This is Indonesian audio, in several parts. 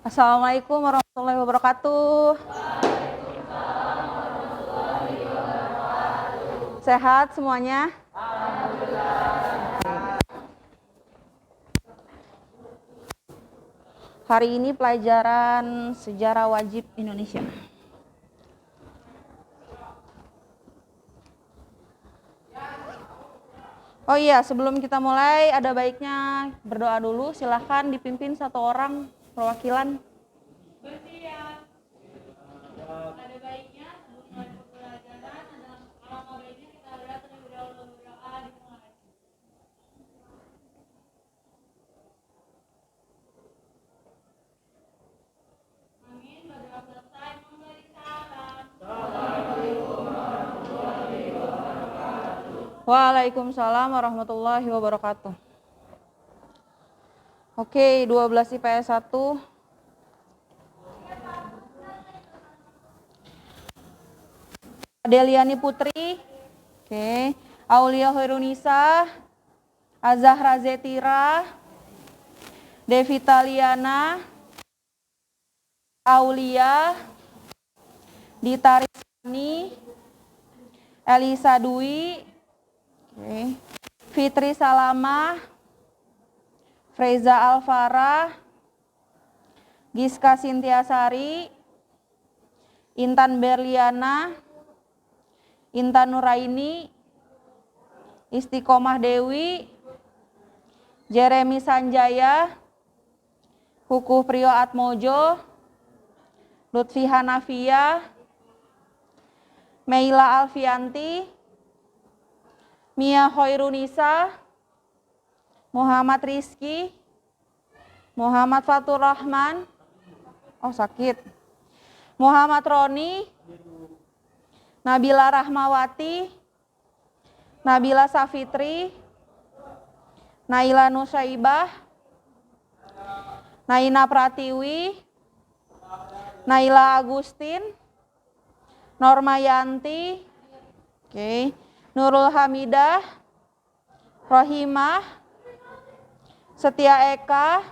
Assalamualaikum warahmatullahi wabarakatuh. Sehat semuanya? Hari ini pelajaran sejarah wajib Indonesia. Oh iya, sebelum kita mulai ada baiknya berdoa dulu. Silahkan dipimpin satu orang perwakilan. Bersiap. Ada baiknya sebelum mulai pembelajaran alangkah baiknya kita lihat terlebih dahulu berdoa dimulai. Amin. Berdoa selesai memberi salam. Waalaikumsalam warahmatullahi wabarakatuh. Oke, 12 IPS 1. Deliani Putri. Oke. Aulia Hoirunisa. Azahra Zetira. Devita Liana. Aulia. Dita Rizani. Elisa Dwi. Oke. Fitri Salama, Freza Alfara, Giska Sintiasari, Intan Berliana, Intan Nuraini, Istiqomah Dewi, Jeremy Sanjaya, Hukuh Priyo Atmojo, Lutfi Hanafia, Meila Alfianti, Mia Hoirunisa, Muhammad Rizki, Muhammad Fatur Rahman, sakit, Muhammad Roni, Nabila Rahmawati, Nabila Safitri, Naila Nusaibah, Naina Pratiwi, Naila Agustin, Norma Yanti, Nurul Hamidah, Rohimah, Setia Eka,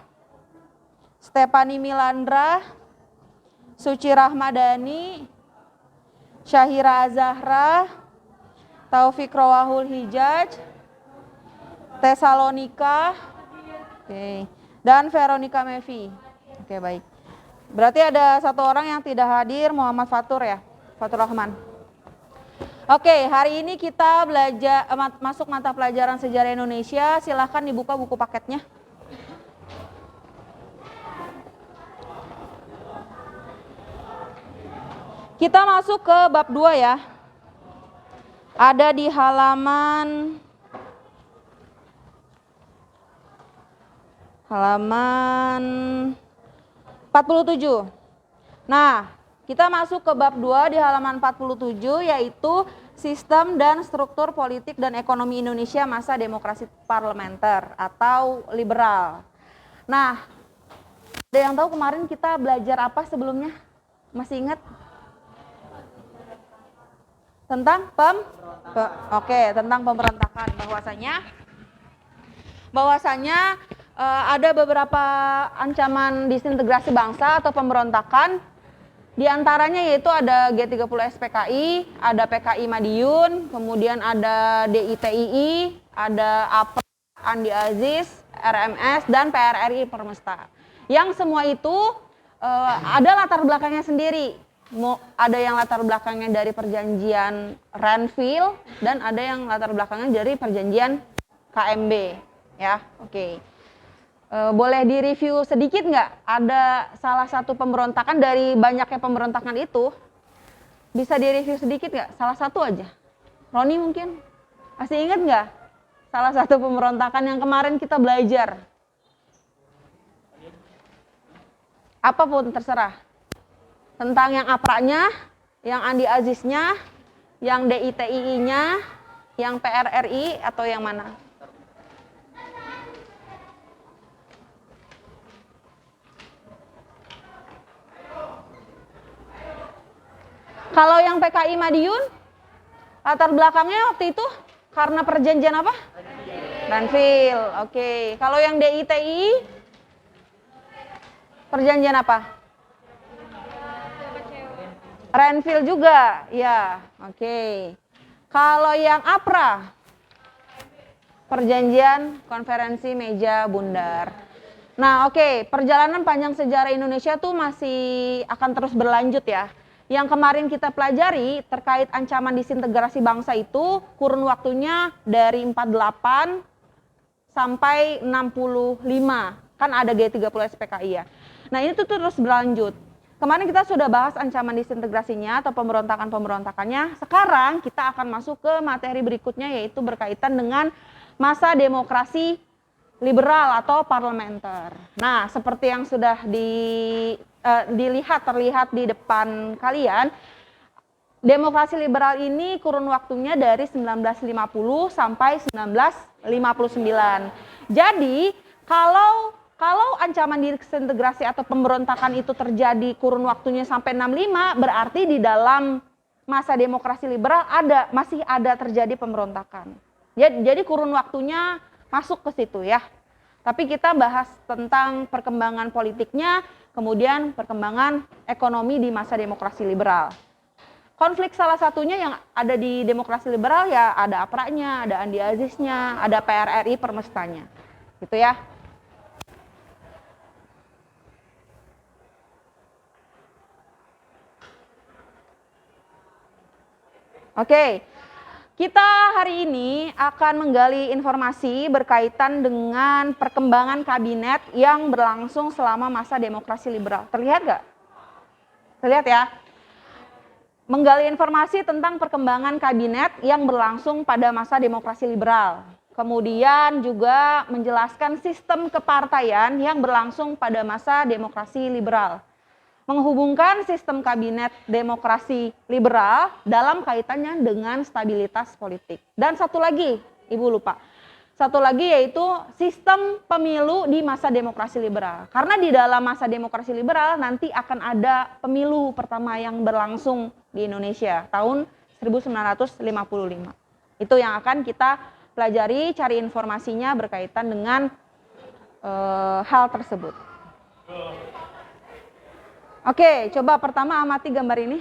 Stepani Milandra, Suci Rahmadani, Syahira Azahra, Taufik Rawahul Hijaj, Tesalonika, dan Veronica Mevi. Oke, baik. Berarti ada satu orang yang tidak hadir, Muhammad Fatur ya, Fatur Rahman. Oke, hari ini kita belajar masuk mata pelajaran sejarah Indonesia. Silahkan dibuka buku paketnya. Kita masuk ke bab 2 ya. Ada di halaman 47. Nah, kita masuk ke bab 2 di halaman 47, yaitu sistem dan struktur politik dan ekonomi Indonesia masa demokrasi parlementer atau liberal. Nah, ada yang tahu kemarin kita belajar apa sebelumnya? Masih ingat? Tentang tentang pemberontakan. Bahwasanya ada beberapa ancaman disintegrasi bangsa atau pemberontakan. Di antaranya yaitu ada G30 SPKI, ada PKI Madiun, kemudian ada DITII, ada APRA, Andi Aziz, RMS, dan PRRI Permesta. Yang semua itu ada latar belakangnya sendiri. Ada yang latar belakangnya dari perjanjian Renville, dan ada yang latar belakangnya dari perjanjian KMB. Ya, oke. Boleh direview sedikit nggak? Ada salah satu pemberontakan dari banyaknya pemberontakan itu, bisa direview sedikit nggak? Salah satu aja. Roni mungkin masih ingat nggak? Salah satu pemberontakan yang kemarin kita belajar. Apapun terserah. Tentang yang APRA-nya, yang Andi Aziznya, yang DITII-nya, yang PRRI atau yang mana? Kalau yang PKI Madiun, latar belakangnya waktu itu karena perjanjian apa? Renville. Oke. Kalau yang DITII, Perjanjian apa? Renville juga, ya. Oke. Kalau yang APRA, Perjanjian Konferensi Meja Bundar. Nah, oke, perjalanan panjang sejarah Indonesia tuh masih akan terus berlanjut ya. Yang kemarin kita pelajari terkait ancaman disintegrasi bangsa itu kurun waktunya dari 48 sampai 65. Kan ada G30 SPKI ya. Nah, ini tuh terus berlanjut. Kemarin kita sudah bahas ancaman disintegrasinya atau pemberontakan-pemberontakannya. Sekarang kita akan masuk ke materi berikutnya, yaitu berkaitan dengan masa demokrasi liberal atau parlementer. Nah, seperti yang sudah terlihat di depan kalian, demokrasi liberal ini kurun waktunya dari 1950 sampai 1959. Jadi, kalau ancaman disintegrasi atau pemberontakan itu terjadi kurun waktunya sampai 65, berarti di dalam masa demokrasi liberal masih ada terjadi pemberontakan. Jadi kurun waktunya masuk ke situ ya. Tapi kita bahas tentang perkembangan politiknya, kemudian perkembangan ekonomi di masa demokrasi liberal. Konflik salah satunya yang ada di demokrasi liberal ya ada APRA-nya, ada Andi Aziznya, ada PRRI Permestanya. Gitu ya. Oke, kita hari ini akan menggali informasi berkaitan dengan perkembangan kabinet yang berlangsung selama masa demokrasi liberal. Terlihat nggak? Terlihat ya? Menggali informasi tentang perkembangan kabinet yang berlangsung pada masa demokrasi liberal. Kemudian juga menjelaskan sistem kepartaian yang berlangsung pada masa demokrasi liberal. Menghubungkan sistem kabinet demokrasi liberal dalam kaitannya dengan stabilitas politik. Dan satu lagi, Ibu lupa. Satu lagi yaitu sistem pemilu di masa demokrasi liberal. Karena di dalam masa demokrasi liberal nanti akan ada pemilu pertama yang berlangsung di Indonesia tahun 1955. Itu yang akan kita pelajari, cari informasinya berkaitan dengan hal tersebut. Oke, coba pertama amati gambar ini.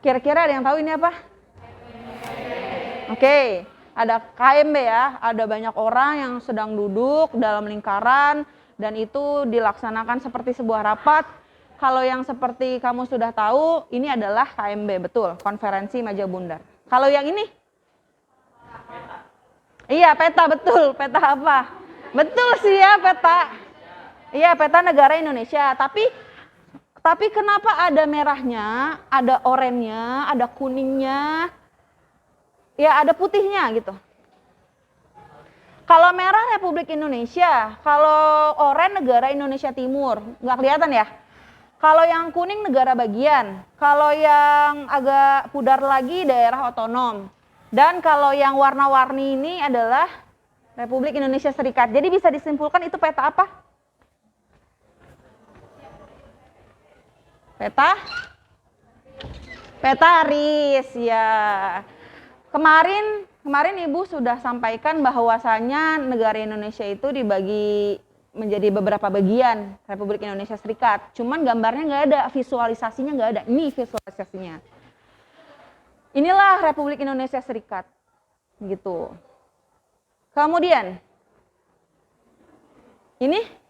Kira-kira ada yang tahu ini apa? Oke, ada KMB ya, ada banyak orang yang sedang duduk dalam lingkaran dan itu dilaksanakan seperti sebuah rapat. Kalau yang seperti kamu sudah tahu, ini adalah KMB, betul, Konferensi Meja Bundar. Kalau yang ini? Iya, peta, betul. Peta apa? Betul sih ya, peta. Iya, peta negara Indonesia, tapi kenapa ada merahnya, ada oranye, ada kuningnya, ya ada putihnya gitu. Kalau merah Republik Indonesia, kalau oranye negara Indonesia Timur, nggak kelihatan ya. Kalau yang kuning negara bagian, kalau yang agak pudar lagi daerah otonom, dan kalau yang warna-warni ini adalah Republik Indonesia Serikat. Jadi bisa disimpulkan itu peta apa? Peta RIS ya. Kemarin Ibu sudah sampaikan bahwasanya negara Indonesia itu dibagi menjadi beberapa bagian Republik Indonesia Serikat. Cuman gambarnya nggak ada, visualisasinya nggak ada. Ini visualisasinya. Inilah Republik Indonesia Serikat. Gitu. Kemudian ini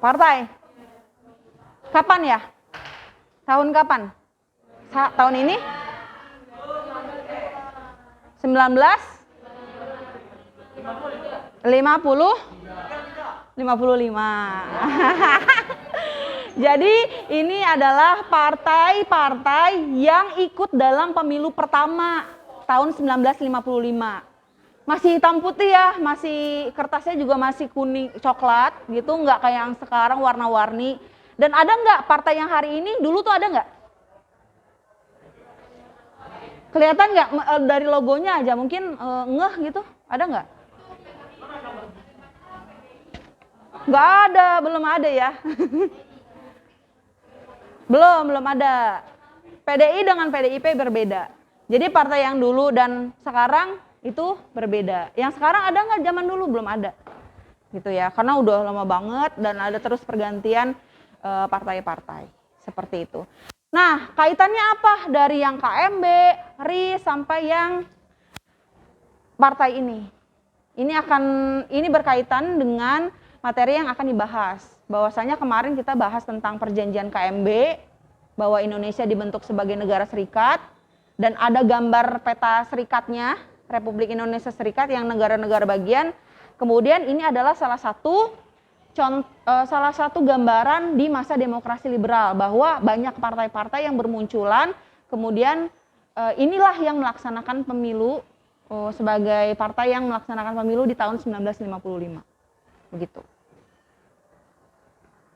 partai. Kapan ya? Tahun kapan? Tahun ini? 55. Jadi ini adalah partai-partai yang ikut dalam pemilu pertama tahun 1955. Masih hitam putih ya, masih kertasnya juga masih kuning coklat gitu, nggak kayak yang sekarang warna-warni. Dan ada nggak partai yang hari ini, dulu tuh ada nggak? Kelihatan nggak dari logonya aja, mungkin ngeh gitu, ada nggak? Nggak ada, belum ada ya. belum ada. PDI dengan PDIP berbeda. Jadi partai yang dulu dan sekarang itu berbeda. Yang sekarang ada nggak? Zaman dulu belum ada, gitu ya. Karena udah lama banget dan ada terus pergantian partai-partai seperti itu. Nah, kaitannya apa dari yang KMB, RIS sampai yang partai ini? Ini berkaitan dengan materi yang akan dibahas. Bahwasanya kemarin kita bahas tentang perjanjian KMB, bahwa Indonesia dibentuk sebagai negara serikat, dan ada gambar peta serikatnya, Republik Indonesia Serikat yang negara-negara bagian. Kemudian ini adalah salah satu gambaran di masa demokrasi liberal, bahwa banyak partai-partai yang bermunculan, kemudian inilah yang melaksanakan pemilu sebagai partai yang melaksanakan pemilu di tahun 1955. Begitu.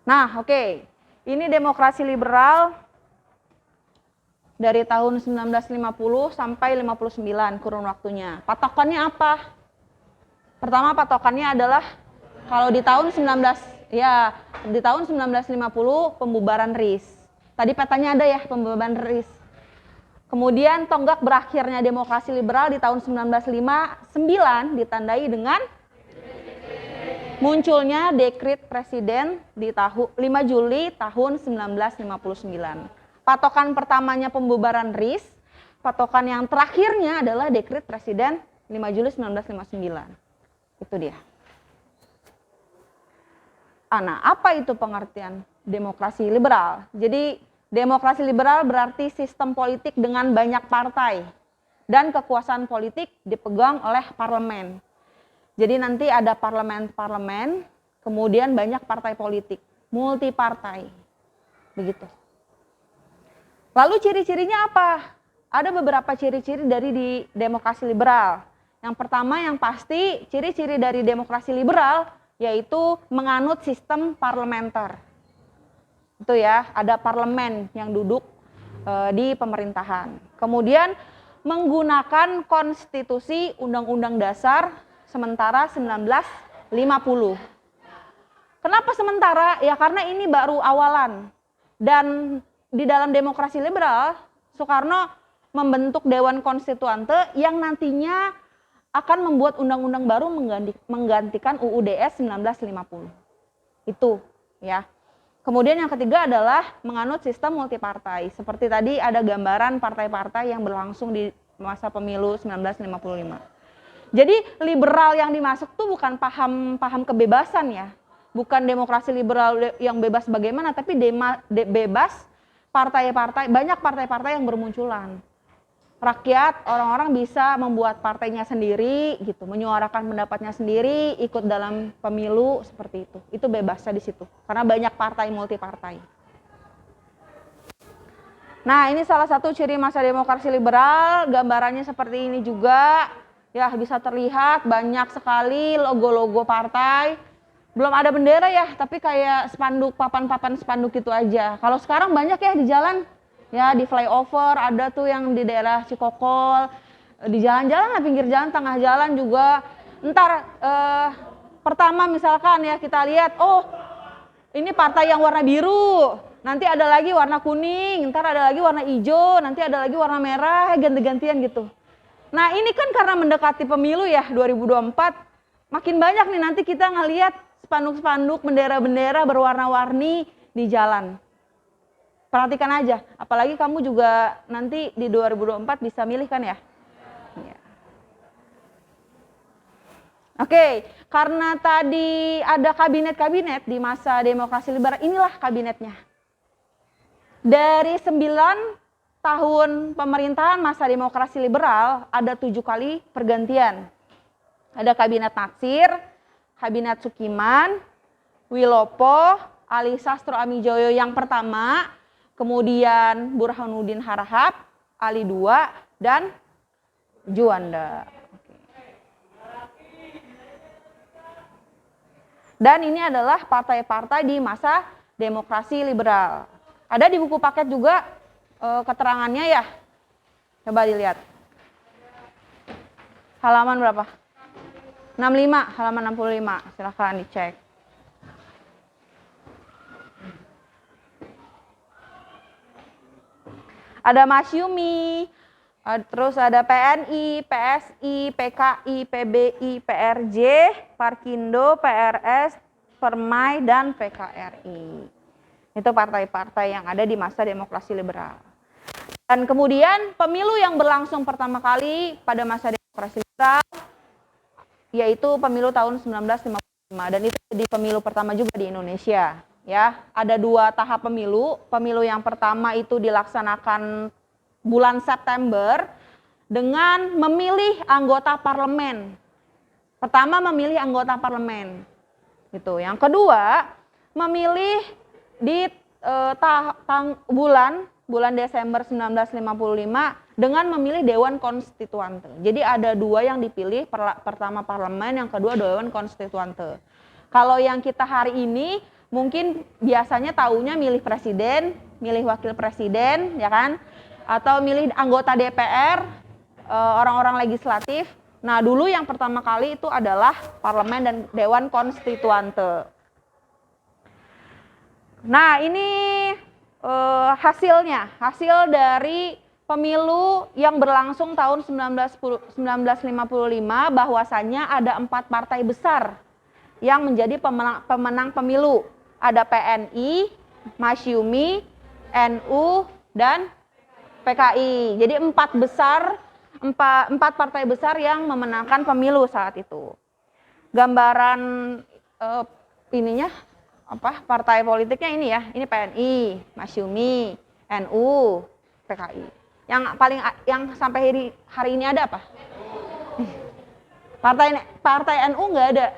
Nah, oke. Ini demokrasi liberal dari tahun 1950 sampai 59 kurun waktunya. Patokannya apa? Pertama patokannya adalah kalau di tahun 1950 pembubaran RIS. Tadi petanya ada ya, pembubaran RIS. Kemudian tonggak berakhirnya demokrasi liberal di tahun 1959 ditandai dengan munculnya dekret presiden di 5 Juli tahun 1959. Patokan pertamanya pembubaran RIS, patokan yang terakhirnya adalah dekret presiden 5 Juli 1959. Itu dia. Nah, apa itu pengertian demokrasi liberal? Jadi, demokrasi liberal berarti sistem politik dengan banyak partai dan kekuasaan politik dipegang oleh parlemen. Jadi nanti ada parlemen, kemudian banyak partai politik, multi partai. Begitu. Lalu ciri-cirinya apa? Ada beberapa ciri-ciri dari demokrasi liberal. Yang pertama yang pasti ciri-ciri dari demokrasi liberal yaitu menganut sistem parlementer. Itu ya, ada parlemen yang duduk di pemerintahan. Kemudian menggunakan konstitusi Undang-Undang Dasar sementara 1950. Kenapa sementara? Ya karena ini baru awalan. Dan di dalam demokrasi liberal, Soekarno membentuk Dewan Konstituante yang nantinya akan membuat undang-undang baru menggantikan UUDS 1950. Itu ya. Kemudian yang ketiga adalah menganut sistem multipartai. Seperti tadi ada gambaran partai-partai yang berlangsung di masa pemilu 1955. Jadi liberal yang dimasuk tuh bukan paham kebebasan ya. Bukan demokrasi liberal yang bebas bagaimana, tapi bebas partai-partai, banyak partai-partai yang bermunculan. Rakyat, orang-orang bisa membuat partainya sendiri gitu, menyuarakan pendapatnya sendiri, ikut dalam pemilu seperti itu. Itu bebasnya di situ. Karena banyak partai multi partai. Nah, ini salah satu ciri masa demokrasi liberal, gambarannya seperti ini juga. Ya, bisa terlihat banyak sekali logo-logo partai. Belum ada bendera ya, tapi kayak spanduk, papan-papan spanduk itu aja. Kalau sekarang banyak ya di jalan, ya di flyover, ada tuh yang di daerah Cikokol, di jalan-jalan lah, pinggir jalan, tengah jalan juga. Ntar pertama misalkan ya kita lihat, oh ini partai yang warna biru, nanti ada lagi warna kuning, ntar ada lagi warna hijau, nanti ada lagi warna merah, ganti-gantian gitu. Nah ini kan karena mendekati pemilu ya 2024, makin banyak nih nanti kita ngelihat spanduk-spanduk, bendera-bendera berwarna-warni di jalan. Perhatikan aja, apalagi kamu juga nanti di 2024 bisa milih kan ya? Ya. Oke, karena tadi ada kabinet-kabinet di masa demokrasi liberal, inilah kabinetnya. Dari 9 tahun pemerintahan masa demokrasi liberal, ada 7 kali pergantian. Ada kabinet Natsir, Kabinet Sukiman, Wilopo, Ali Sastro Amijoyo yang pertama, kemudian Burhanuddin Harahap, Ali II, dan Juanda. Dan ini adalah partai-partai di masa demokrasi liberal. Ada di buku paket juga keterangannya ya. Coba dilihat. Halaman berapa? 65, halaman 65, silahkan dicek. Ada masyumi, Terus ada PNI, PSI, PKI, PBI, PRJ, Parkindo, PRS, Permai, dan PKRI. Itu partai-partai yang ada di masa demokrasi liberal. Dan kemudian pemilu yang berlangsung pertama kali pada masa demokrasi liberal yaitu pemilu tahun 1955, dan itu jadi pemilu pertama juga di Indonesia. Ya, ada 2 tahap pemilu. Pemilu yang pertama itu dilaksanakan bulan September dengan memilih anggota parlemen. Pertama memilih anggota parlemen. Gitu. Yang kedua memilih di bulan Desember 1955 dengan memilih Dewan Konstituante. Jadi ada 2 yang dipilih, pertama parlemen, yang kedua Dewan Konstituante. Kalau yang kita hari ini mungkin biasanya taunya milih presiden, milih wakil presiden, ya kan? Atau milih anggota DPR, orang-orang legislatif. Nah, dulu yang pertama kali itu adalah parlemen dan Dewan Konstituante. Nah, ini hasil dari pemilu yang berlangsung tahun 1955, bahwasannya ada 4 partai besar yang menjadi pemenang pemilu. Ada PNI, Masyumi, NU, dan PKI. Jadi 4 partai besar yang memenangkan pemilu saat itu. Gambaran partai politiknya ini ya, ini PNI, Masyumi, NU, PKI. Yang sampai hari ini ada apa? Partai NU nggak ada.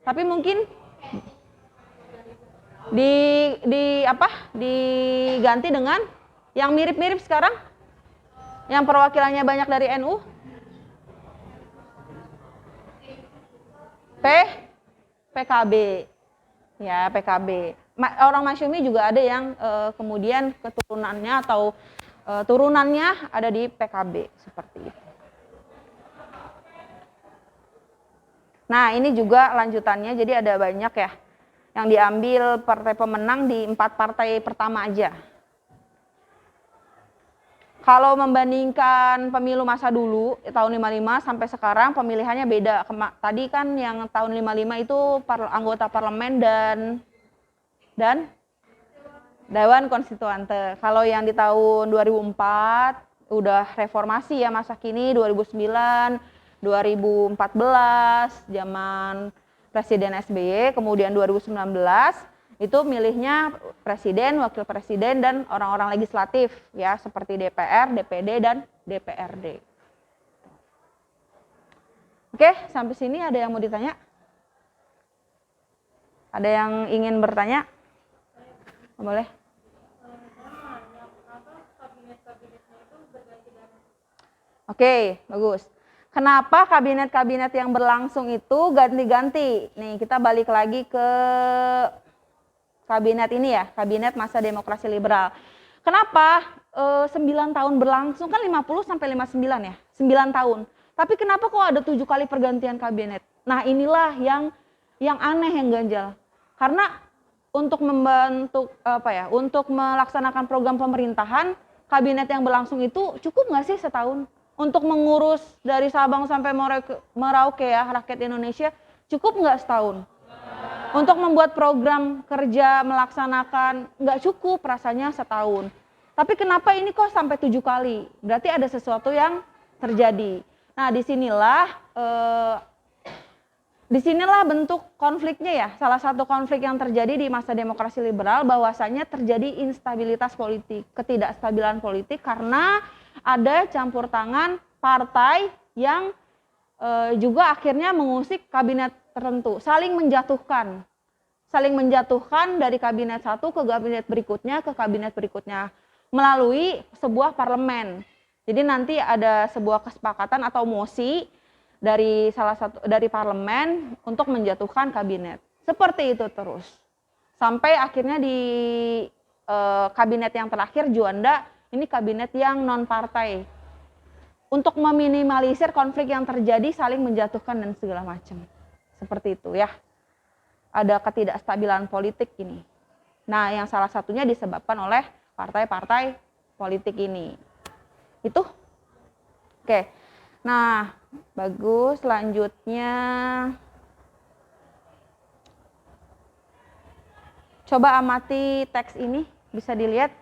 Tapi mungkin diganti dengan yang mirip-mirip sekarang, yang perwakilannya banyak dari NU. PKB. Ya, PKB. Orang Masyumi juga ada yang kemudian keturunannya atau turunannya ada di PKB seperti itu. Nah, ini juga lanjutannya, jadi ada banyak ya yang diambil partai pemenang di 4 partai pertama aja. Kalau membandingkan pemilu masa dulu, tahun 55 sampai sekarang pemilihannya beda. Tadi kan yang tahun 55 itu anggota parlemen dan Dewan Konstituante. Kalau yang di tahun 2004 udah reformasi ya masa kini, 2009, 2014 zaman Presiden SBY, kemudian 2019 itu milihnya presiden, wakil presiden, dan orang-orang legislatif ya seperti DPR, DPD, dan DPRD. Oke, sampai sini ada yang mau ditanya? Ada yang ingin bertanya? Boleh. Oke, bagus. Kenapa kabinet-kabinet yang berlangsung itu ganti-ganti? Nih, kita balik lagi ke kabinet ini ya, kabinet masa demokrasi liberal. Kenapa 9 tahun berlangsung, kan 50 sampai 59 ya, 9 tahun. Tapi kenapa kok ada 7 kali pergantian kabinet? Nah, inilah yang aneh, yang ganjal. Karena untuk untuk melaksanakan program pemerintahan, kabinet yang berlangsung itu cukup nggak sih setahun? Untuk mengurus dari Sabang sampai Merauke ya, rakyat Indonesia, cukup nggak setahun? Untuk membuat program kerja, melaksanakan, nggak cukup rasanya setahun. Tapi kenapa ini kok sampai 7 kali? Berarti ada sesuatu yang terjadi. Nah, disinilah bentuk konfliknya ya. Salah satu konflik yang terjadi di masa demokrasi liberal, bahwasanya terjadi instabilitas politik, ketidakstabilan politik karena ada campur tangan partai yang juga akhirnya mengusik kabinet tertentu, saling menjatuhkan dari kabinet satu ke kabinet berikutnya melalui sebuah parlemen. Jadi nanti ada sebuah kesepakatan atau mosi dari parlemen untuk menjatuhkan kabinet. Seperti itu terus. Sampai akhirnya di kabinet yang terakhir Juanda, ini kabinet yang non partai. Untuk meminimalisir konflik yang terjadi, saling menjatuhkan dan segala macam. Seperti itu ya. Ada ketidakstabilan politik ini. Nah, yang salah satunya disebabkan oleh partai-partai politik ini. Itu Oke. Nah, bagus. Selanjutnya coba amati teks ini, bisa dilihat.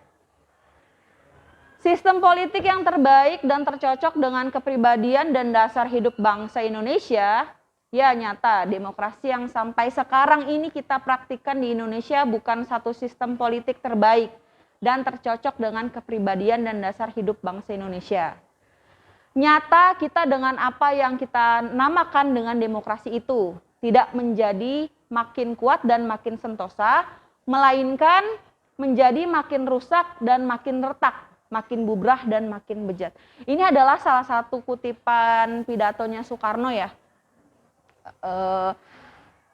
Sistem politik yang terbaik dan tercocok dengan kepribadian dan dasar hidup bangsa Indonesia, ya nyata demokrasi yang sampai sekarang ini kita praktikkan di Indonesia bukan satu sistem politik terbaik dan tercocok dengan kepribadian dan dasar hidup bangsa Indonesia. Nyata kita dengan apa yang kita namakan dengan demokrasi itu tidak menjadi makin kuat dan makin sentosa, melainkan menjadi makin rusak dan makin retak, makin bubrah dan makin bejat. Ini adalah salah satu kutipan pidatonya Soekarno ya,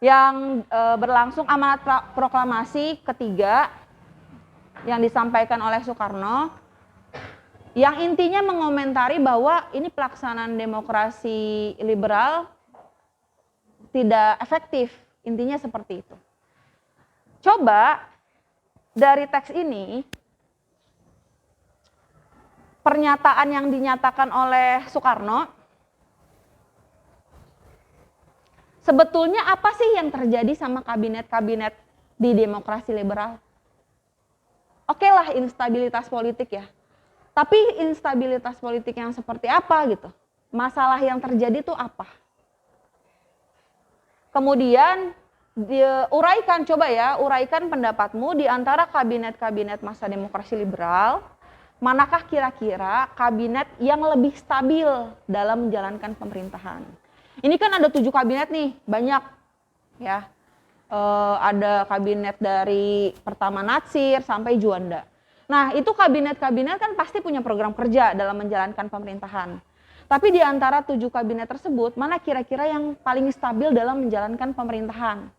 yang berlangsung amanat proklamasi ketiga yang disampaikan oleh Soekarno, yang intinya mengomentari bahwa ini pelaksanaan demokrasi liberal tidak efektif, intinya seperti itu. Coba dari teks ini, pernyataan yang dinyatakan oleh Soekarno, sebetulnya apa sih yang terjadi sama kabinet-kabinet di demokrasi liberal? Oke lah, instabilitas politik ya. Tapi instabilitas politik yang seperti apa gitu? Masalah yang terjadi itu apa? Kemudian uraikan, coba ya, uraikan pendapatmu di antara kabinet-kabinet masa demokrasi liberal, manakah kira-kira kabinet yang lebih stabil dalam menjalankan pemerintahan? Ini kan ada 7 kabinet nih, banyak ya. Ada kabinet dari pertama Natsir sampai Juanda. Nah, itu kabinet-kabinet kan pasti punya program kerja dalam menjalankan pemerintahan. Tapi di antara 7 kabinet tersebut, mana kira-kira yang paling stabil dalam menjalankan pemerintahan?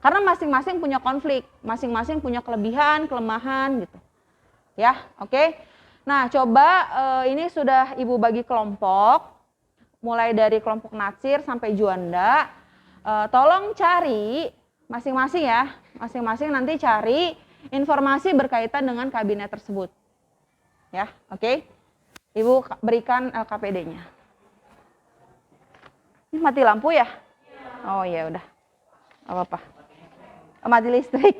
Karena masing-masing punya konflik, masing-masing punya kelebihan, kelemahan gitu. Ya, oke. Nah, coba ini sudah Ibu bagi kelompok, mulai dari kelompok Natsir sampai Juanda. Tolong cari masing-masing ya, masing-masing nanti cari informasi berkaitan dengan kabinet tersebut. Ya, oke. Ibu berikan LKPD-nya. Ini mati lampu ya? Oh ya udah, nggak apa-apa. Mati listrik.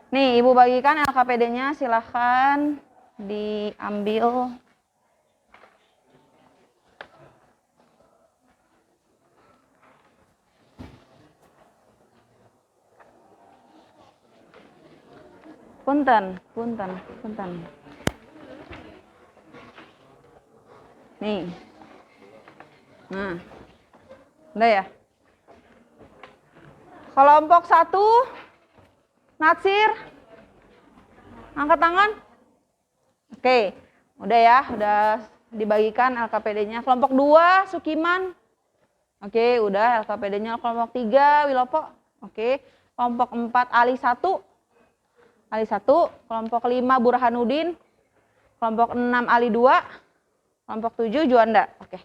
Nih, Ibu bagikan LKPD-nya, silahkan diambil. Punten. Nih. Nah. Udah ya? Kelompok 1, Natsir. Angkat tangan. Oke. Udah ya, udah dibagikan LKPD-nya. Kelompok 2, Sukiman. Oke, udah LKPD-nya. Kelompok 3, Wilopo. Oke. Kelompok 4, Ali 1. Kelompok 5, Burhanuddin. Kelompok 6, Ali 2. Kelompok 7, Juanda. Oke.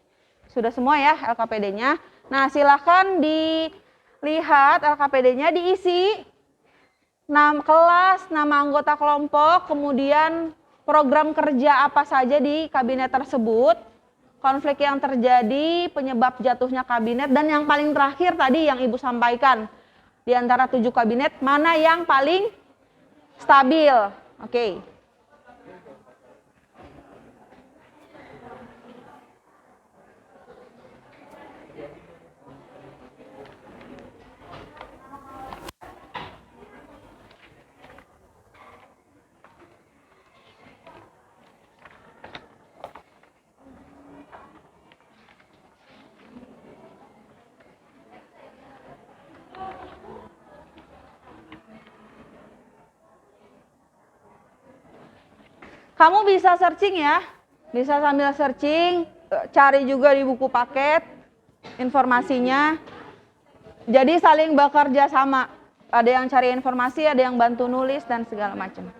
Sudah semua ya LKPD-nya. Nah, silahkan dilihat LKPD-nya, diisi nama kelas, nama anggota kelompok, kemudian program kerja apa saja di kabinet tersebut, konflik yang terjadi, penyebab jatuhnya kabinet, dan yang paling terakhir tadi yang Ibu sampaikan, di antara 7 kabinet, mana yang paling stabil. Oke. Kamu bisa searching ya, bisa sambil searching, cari juga di buku paket informasinya. Jadi saling bekerja sama, ada yang cari informasi, ada yang bantu nulis dan segala macam.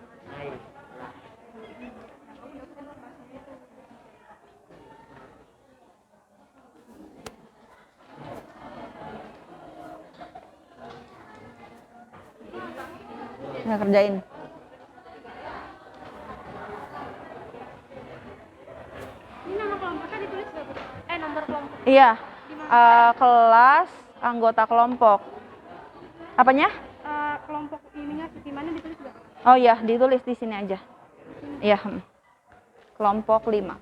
Nggak kerjain. ditulis nggak, Bu? Nomor kelompok. Iya, kelas anggota kelompok. Apanya? Kelompok ininya di mana ditulis nggak? Oh iya, ditulis di sini aja. Iya, kelompok 5.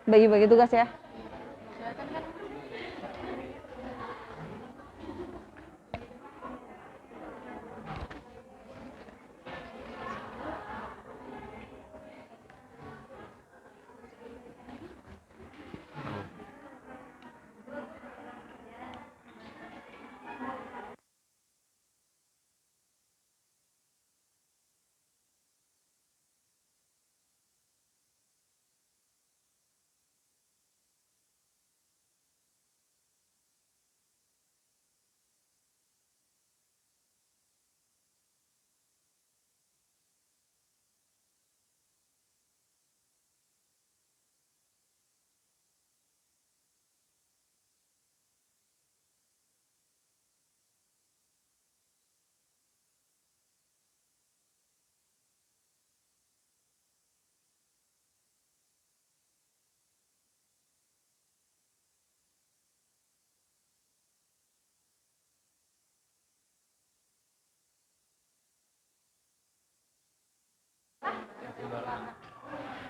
Bagi-bagi tugas ya.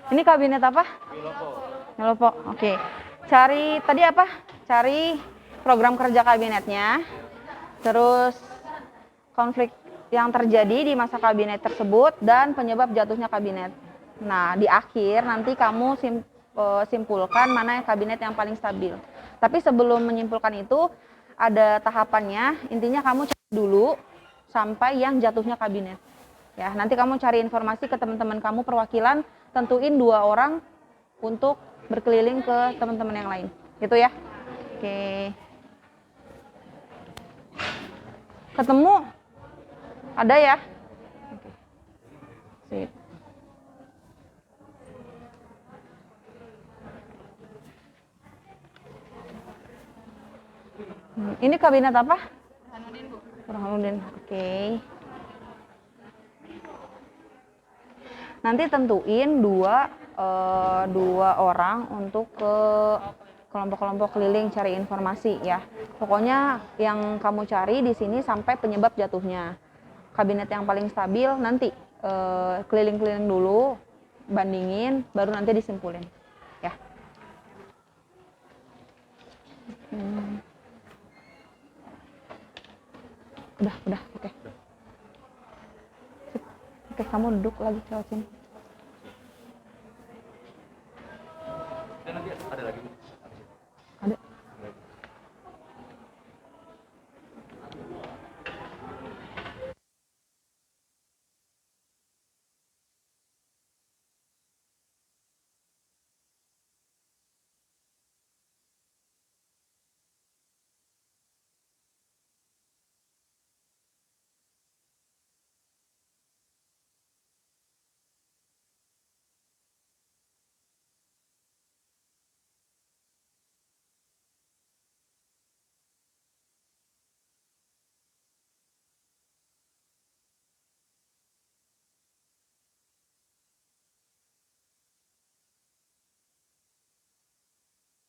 Ini kabinet apa? Ngelopo. Oke. Cari tadi apa? Cari program kerja kabinetnya. Terus konflik yang terjadi di masa kabinet tersebut dan penyebab jatuhnya kabinet. Nah, di akhir nanti kamu simpulkan mana yang kabinet yang paling stabil. Tapi sebelum menyimpulkan itu ada tahapannya. Intinya kamu cari dulu sampai yang jatuhnya kabinet. Ya, nanti kamu cari informasi ke teman-teman kamu perwakilan, tentuin 2 orang untuk berkeliling ke teman-teman yang lain. Gitu ya. Oke. Ketemu? Ada ya? Oke. Sip. Ini kabinet apa? Burhanuddin, Bu. Burhanuddin. Oke. Nanti tentuin dua orang untuk ke kelompok-kelompok keliling cari informasi ya. Pokoknya yang kamu cari di sini sampai penyebab jatuhnya. Kabinet yang paling stabil nanti keliling-keliling dulu, bandingin, baru nanti disimpulin. Ya. Udah, oke. Oke, kamu duduk lagi lewat sini. Nanti ada lagi. Ada.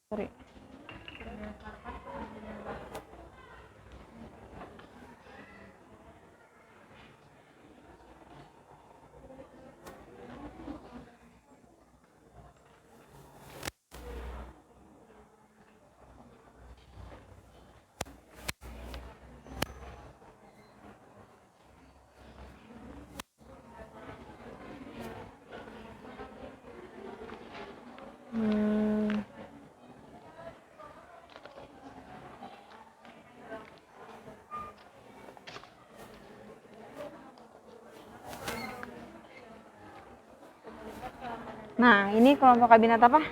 Sorry. Nah, ini kelompok kabinet apa?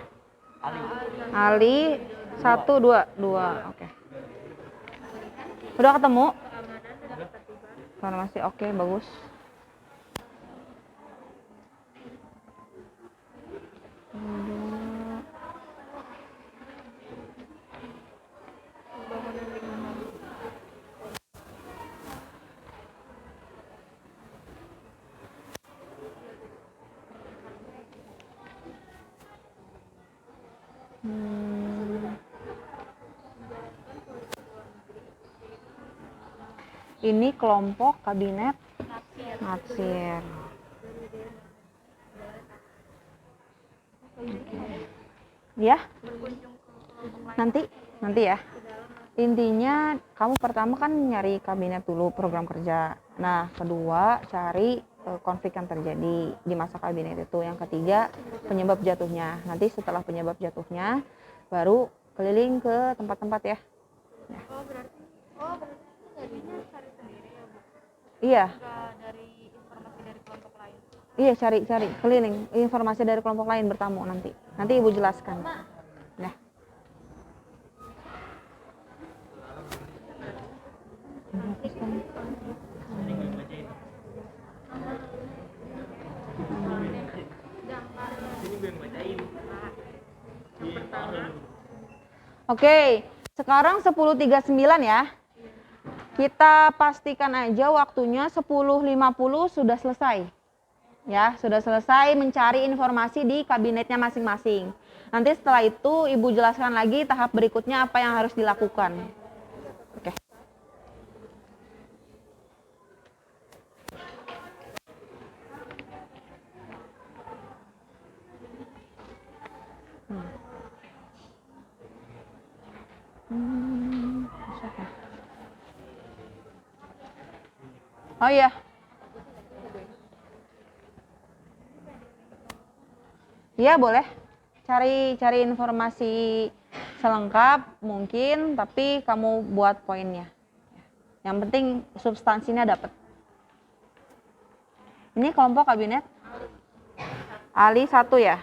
Ali 1, 2. Oke. Udah ketemu? Informasi oke, bagus. Ini kelompok kabinet natsir. Ya, nanti ya. Intinya kamu pertama kan nyari kabinet dulu program kerja. Nah, kedua cari konflik yang terjadi di masa kabinet itu. Yang ketiga penyebab jatuhnya. Nanti setelah penyebab jatuhnya baru keliling ke tempat-tempat ya. Oh berarti jadinya cari sendiri ya Bu? Iya. Enggak dari informasi dari kelompok lain? Iya, cari keliling informasi dari kelompok lain bertamu nanti. Nanti Ibu jelaskan. Ya. Oke, sekarang 10.39 ya. Kita pastikan aja waktunya 10.50 sudah selesai. Ya, sudah selesai mencari informasi di kabinetnya masing-masing. Nanti setelah itu Ibu jelaskan lagi tahap berikutnya apa yang harus dilakukan. Oke. Oh iya. Iya boleh. Cari informasi selengkap mungkin, tapi kamu buat poinnya. Yang penting substansinya dapat. Ini kelompok kabinet Ali 1 ya.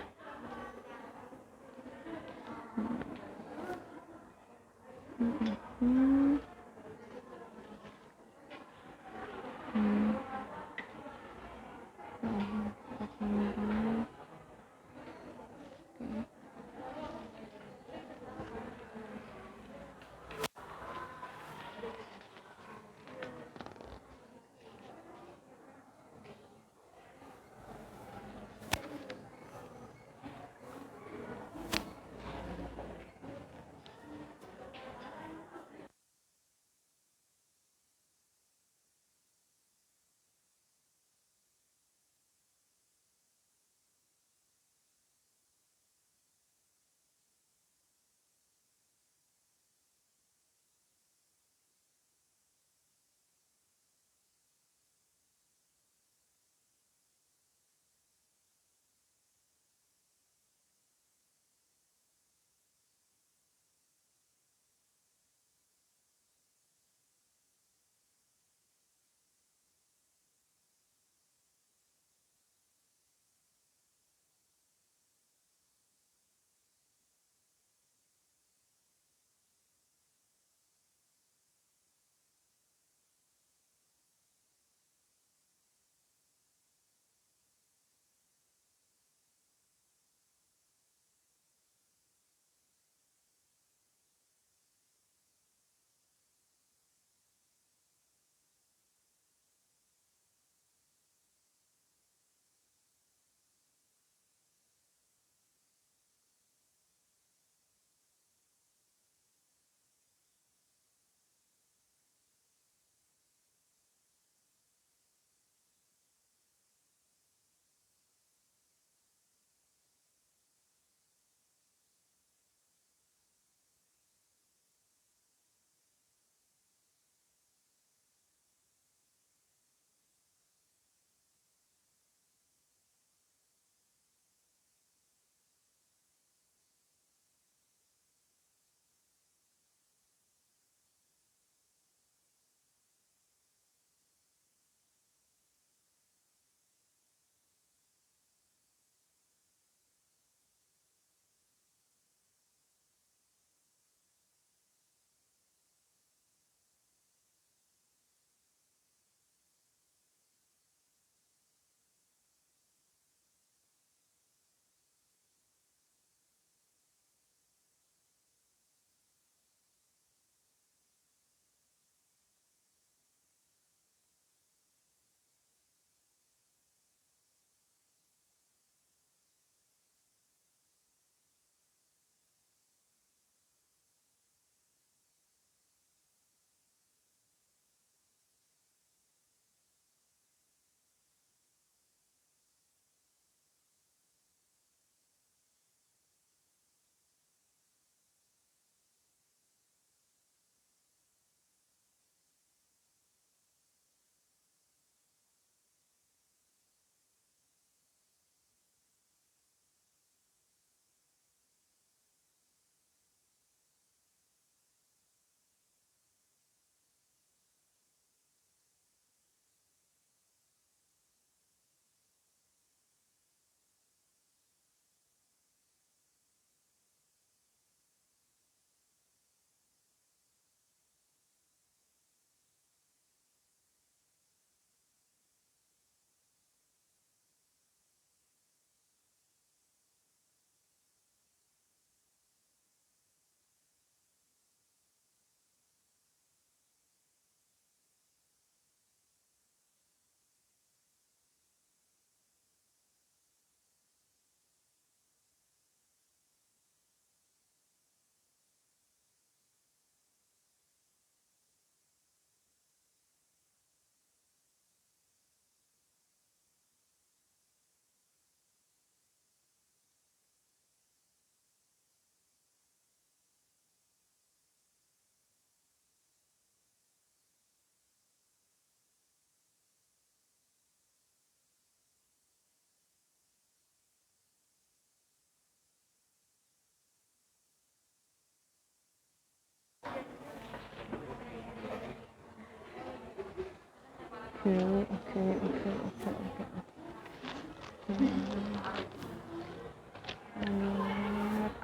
Oke.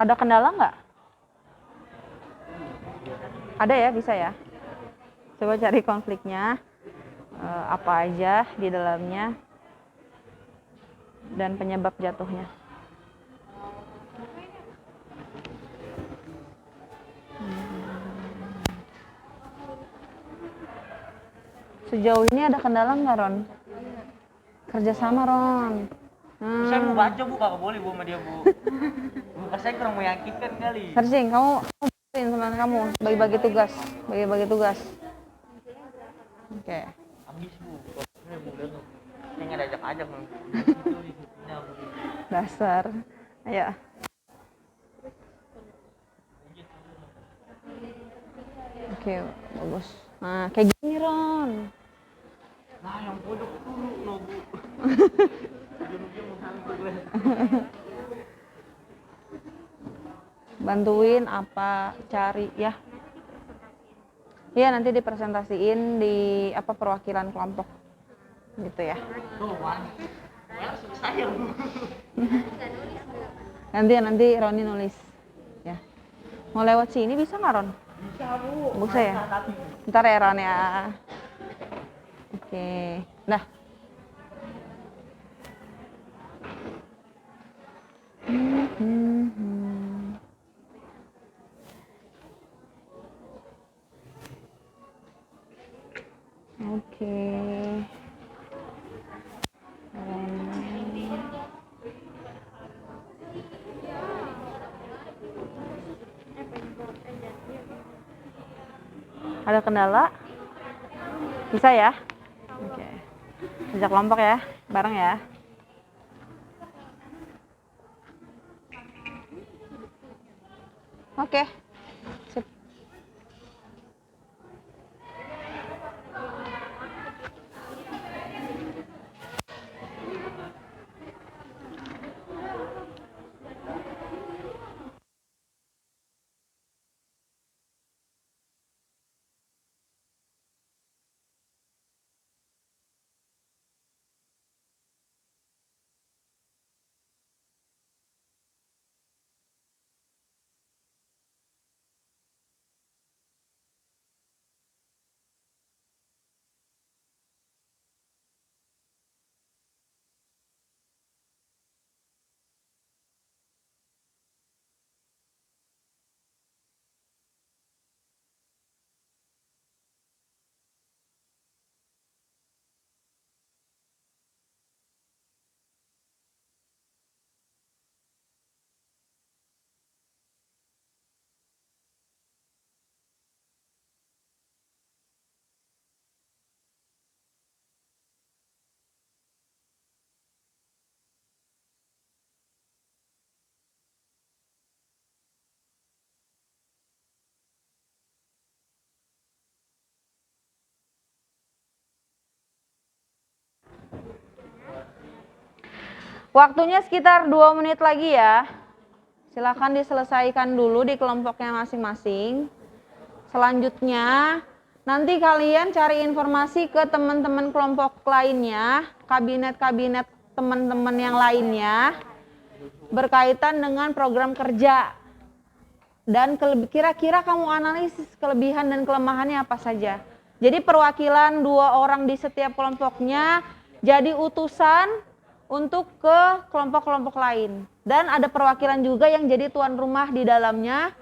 Ada kendala nggak? Ada ya, bisa ya. Coba cari konfliknya, apa aja di dalamnya, dan penyebab jatuhnya. Sejauh ini ada kendala nggak, Ron? Kerjasama, Ron. Saya mau baca bu, kakak boleh bu sama dia bu. Bukan saya kurang meyakinkan kali. Searching, kamu sama kamu bagi-bagi tugas, Oke. Habis bu, saya bu dan saya nggak ajak-ajak bu. Dasar. Ayo. Oke, bagus. Nah, kayak gini, Ron. Nah yang pojok dulu no bu. Ujung-ujung menghantu gue. Bantuin apa, cari ya. Iya, nanti dipresentasiin di apa perwakilan kelompok. Gitu ya. Tuh, Wan. Langsung saya bu. Nanti Roni nulis. Ya. Mau lewat sini bisa nggak, Ron? Bisa bu. Bisa ya? Ntar ya, Ron ya. Oke. Dah. Oke. Ada kendala? Bisa ya? Oke. Ajak kelompok ya, bareng ya. Oke. Sip. Waktunya sekitar 2 menit lagi ya. Silakan diselesaikan dulu di kelompoknya masing-masing. Selanjutnya, nanti kalian cari informasi ke teman-teman kelompok lainnya, kabinet-kabinet teman-teman yang lainnya, berkaitan dengan program kerja. Dan kira-kira kamu analisis kelebihan dan kelemahannya apa saja. Jadi perwakilan 2 orang di setiap kelompoknya jadi utusan untuk ke kelompok-kelompok lain. Dan ada perwakilan juga yang jadi tuan rumah di dalamnya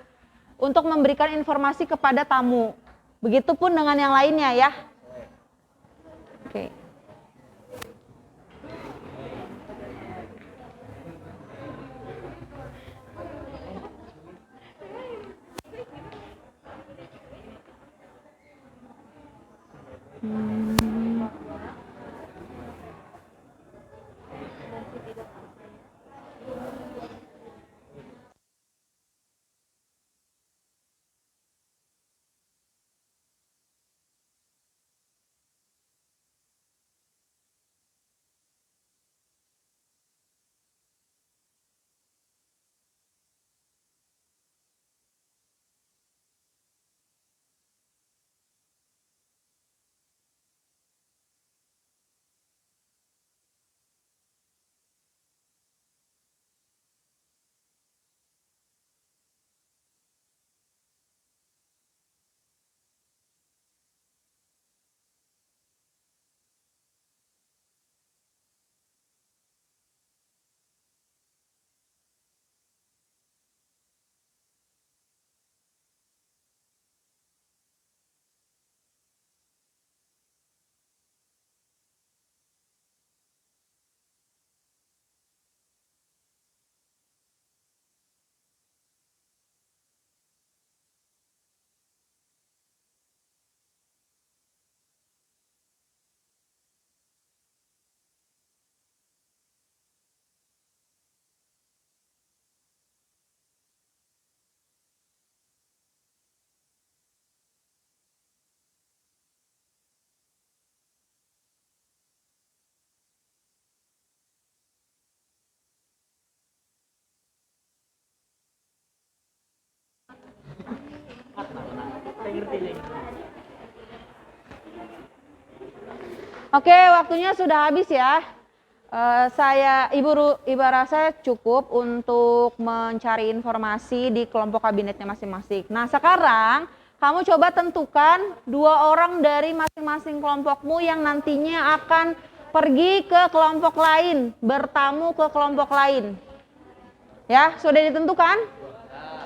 untuk memberikan informasi kepada tamu. Begitupun dengan yang lainnya ya. Oke. Oke, waktunya sudah habis ya. Ibu rasa cukup untuk mencari informasi di kelompok kabinetnya masing-masing. Nah, sekarang kamu coba tentukan 2 orang dari masing-masing kelompokmu yang nantinya akan pergi ke kelompok lain, bertamu ke kelompok lain. Ya, sudah ditentukan?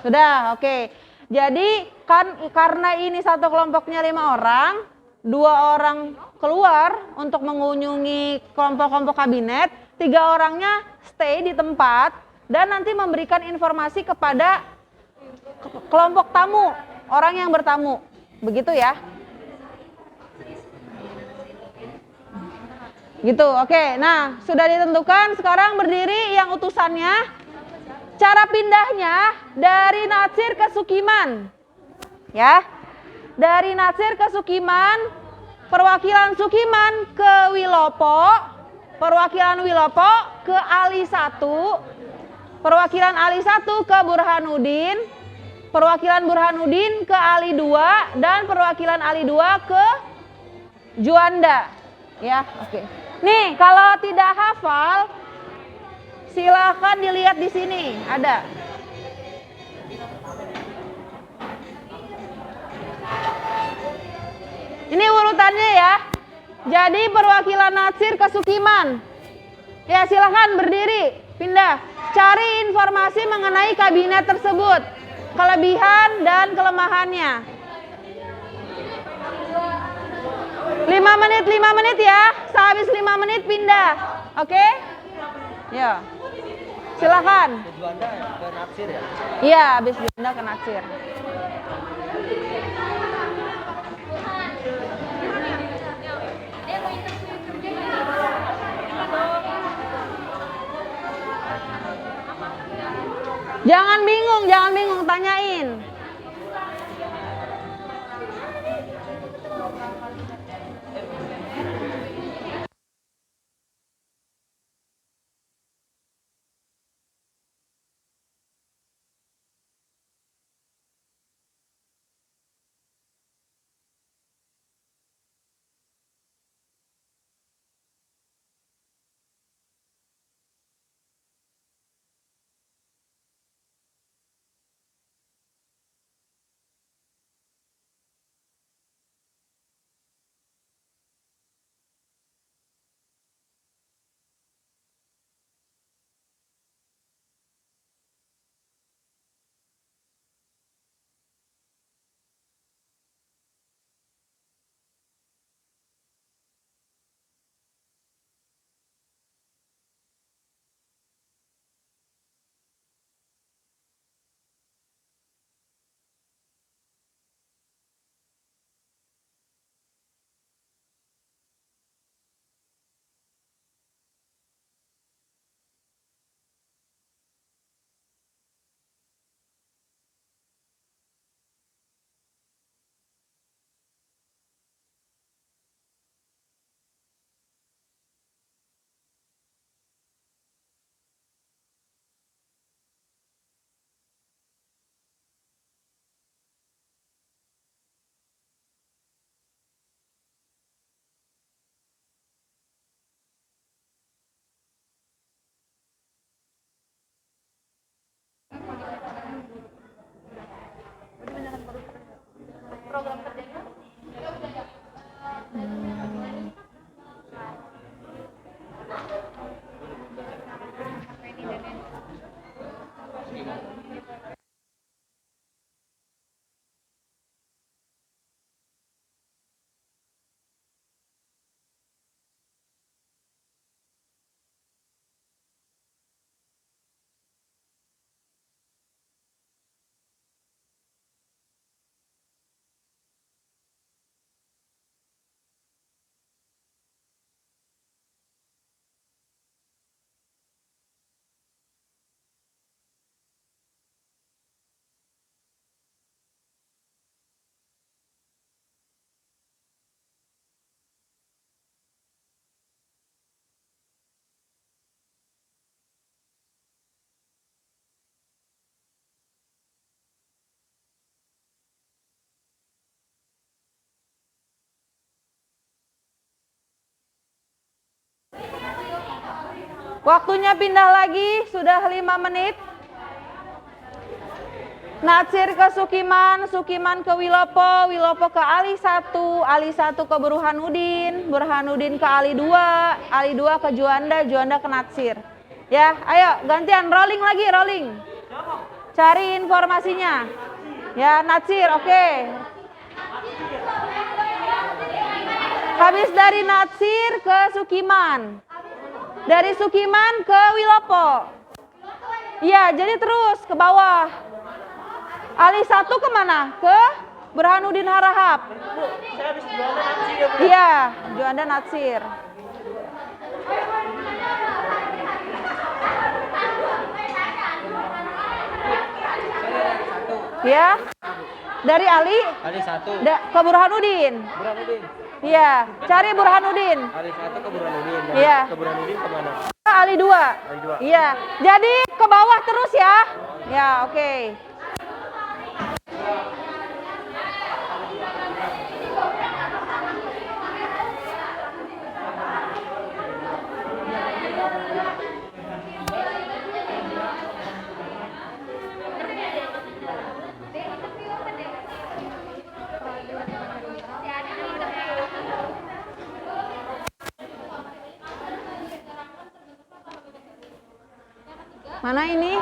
Sudah, oke. Jadi kan karena ini satu kelompoknya 5 orang, 2 orang keluar untuk mengunjungi kelompok-kelompok kabinet, 3 orangnya stay di tempat dan nanti memberikan informasi kepada kelompok tamu, orang yang bertamu. Begitu ya? Gitu, oke. Nah, sudah ditentukan, sekarang berdiri yang utusannya. Cara pindahnya dari Natsir ke Sukiman. Ya. Dari Natsir ke Sukiman, perwakilan Sukiman ke Wilopo, perwakilan Wilopo ke Ali 1, perwakilan Ali 1 ke Burhanuddin, perwakilan Burhanuddin ke Ali 2, dan perwakilan Ali 2 ke Juanda. Ya, oke. Nih, kalau tidak hafal, silakan dilihat di sini, ada. Ini urutannya ya. Jadi perwakilan Natsir ke Sukiman. Ya, silakan berdiri, pindah. Cari informasi mengenai kabinet tersebut, kelebihan dan kelemahannya. 5 menit ya. Sehabis 5 menit pindah. Oke? Ya. Silakan. Juanda ke Natsir ya? Iya, habis Juanda ke Natsir. Jangan bingung, tanyain. Waktunya pindah lagi, sudah 5 menit. Natsir ke Sukiman, Sukiman ke Wilopo, Wilopo ke Ali 1, Ali 1 ke Burhanuddin, Burhanuddin ke Ali 2, Ali 2 ke Juanda, Juanda ke Natsir. Ya, ayo gantian rolling lagi, rolling. Cari informasinya. Ya, Natsir, oke. Habis dari Natsir ke Sukiman. Dari Sukiman ke Wilopo. Iya, jadi terus ke bawah. Ali 1 kemana? Ke Burhanuddin Harahap. Bu, saya habis Juanda Natsir ya, Bu. Iya, Juanda Natsir. Ya. Dari Ali Ali 1. ke Burhanuddin. Burhanuddin. Iya, cari Burhanuddin. Ali 1 ke Burhanuddin. Iya. Ke Burhanuddin kemana? Ali 2. Ali 2. Iya. Jadi ke bawah terus ya. Ya, oke. Mana ini?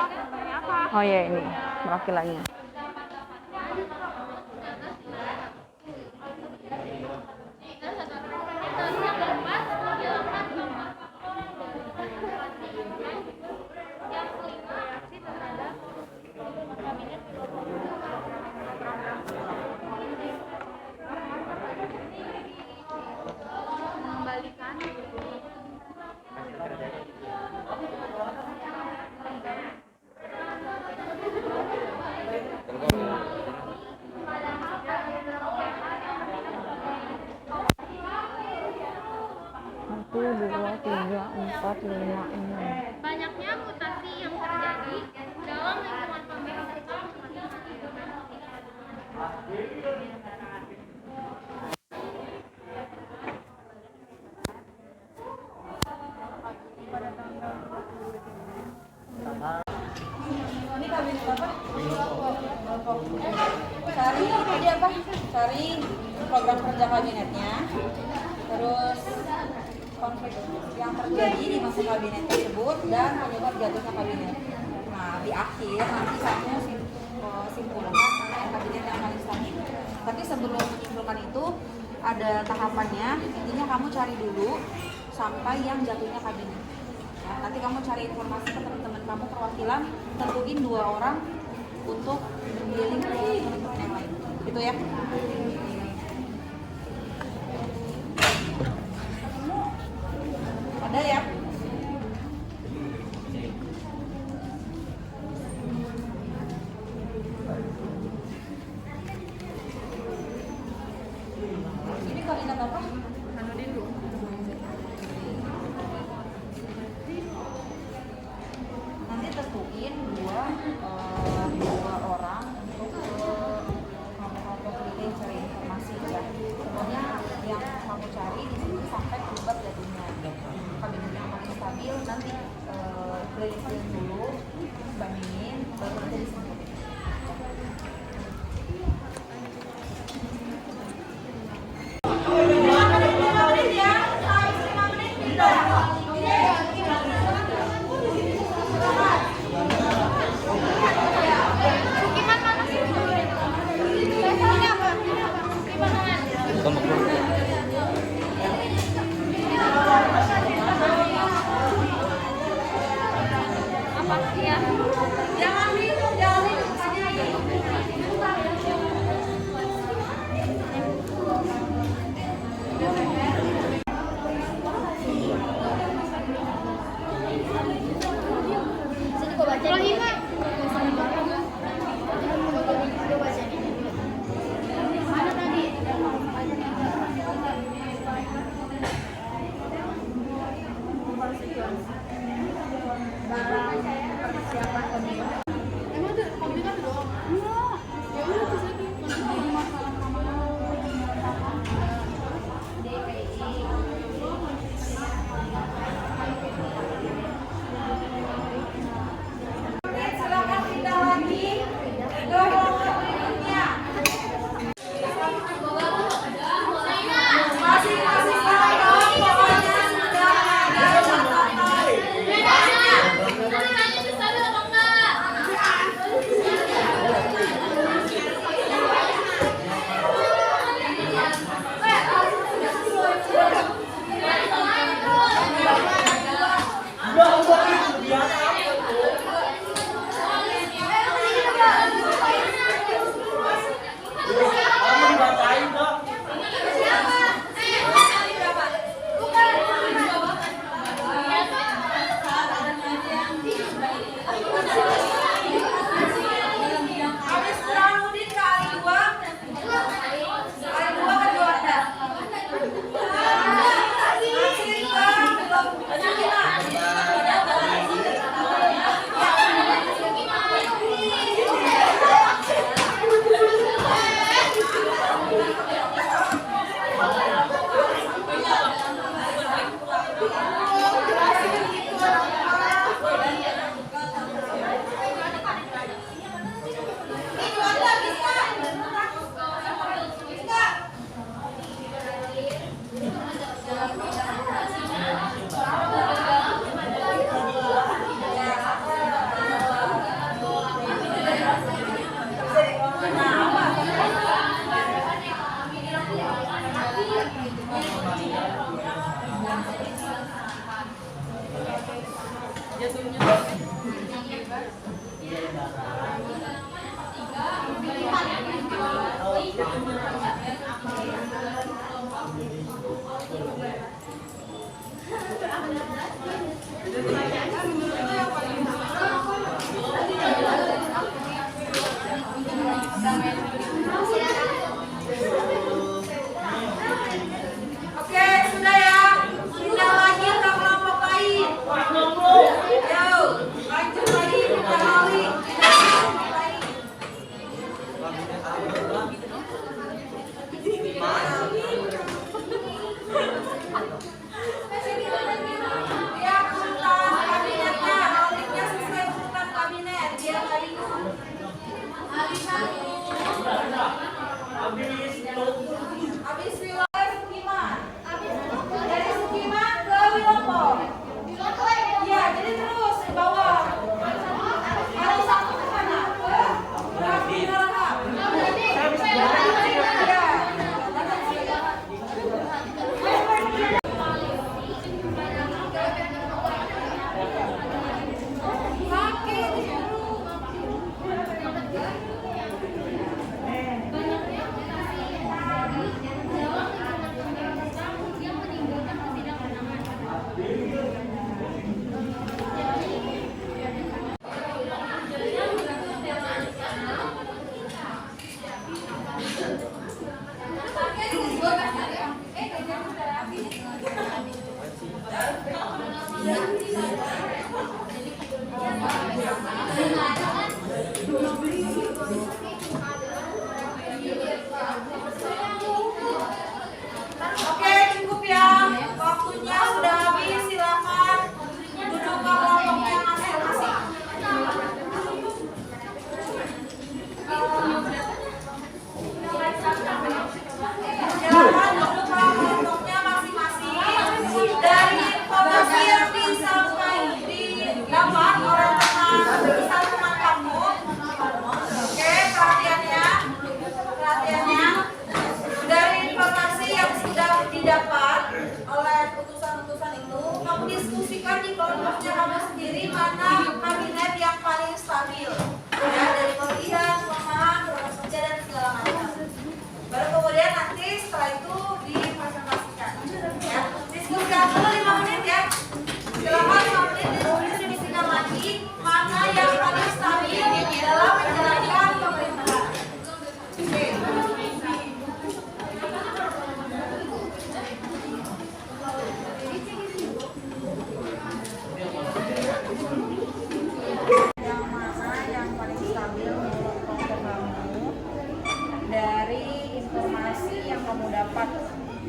Oh ya, ini perwakilannya. Satu, dua, tiga, empat, lima, enam. Banyaknya mutasi yang terjadi dalam lingkungan pembentukan Ini kabinet apa? Cari tadi apa? Cari program kerja kabinetnya. Terus konflik yang terjadi di masa kabinet tersebut dan penyebab jatuhnya kabinet. Nah, di akhir nanti kamu simpulkan mana yang kabinet yang paling stabil. Tapi sebelum menyimpulkan itu ada tahapannya. Intinya kamu cari dulu sampai yang jatuhnya kabinet. Nah, nanti kamu cari informasi ke teman-teman kamu perwakilan, tentuin 2 orang untuk berkeliling ke teman-teman yang lain. Gitu ya. Ada ya? Ini kabinet apa? Burhanuddin dulu. Nanti tentuin dua orang untuk kelompok keliling cari informasi ya. Pokoknya yang kamu cari di sini sampai penyebab jatuhnya. Kabinet yang paling stabil nanti keliling-keliling dulu, bandingin, baru nanti disebut. Oke, sudah ya. Pindah lagi ke kelompok lain. Yo, lanjut lagi pindah lagi. Dia urutan kabinetnya, aliknya sesuai urutan kabinet. Dia nggak bingung. Alik satu. Habis wilayah Sukiman. Dari Sukiman ke Wilopo. Iya, jadi terus ke bawah. Alik satu ke mana? Ke Rafi Darahap. Iya. Oke, cukup ya. Waktunya sudah habis. Silakan duduk ke kelompoknya masing-masing. Silakan duduk ke kelompoknya masing-masing. Dari informasi yang didapat oleh teman kamu. Oke, perhatiannya. Dari informasi yang sudah didapat oleh utusan-utusan itu, kamu diskusikan di kelompoknya kamu sendiri mana kabinet yang paling stabil, ya, dari pilihan, pemahaman, program kerja dan segala macam. Baru kemudian nanti setelah itu dipresentasikan. Ya, diskusikan dulu 5 menit ya. Silakan 5 menit diskusikan lagi mana yang paling stabil dalam menjalankan pemerintahan. Oke. Yang mana yang paling stabil menurut kelompok kamu dari informasi yang kamu dapat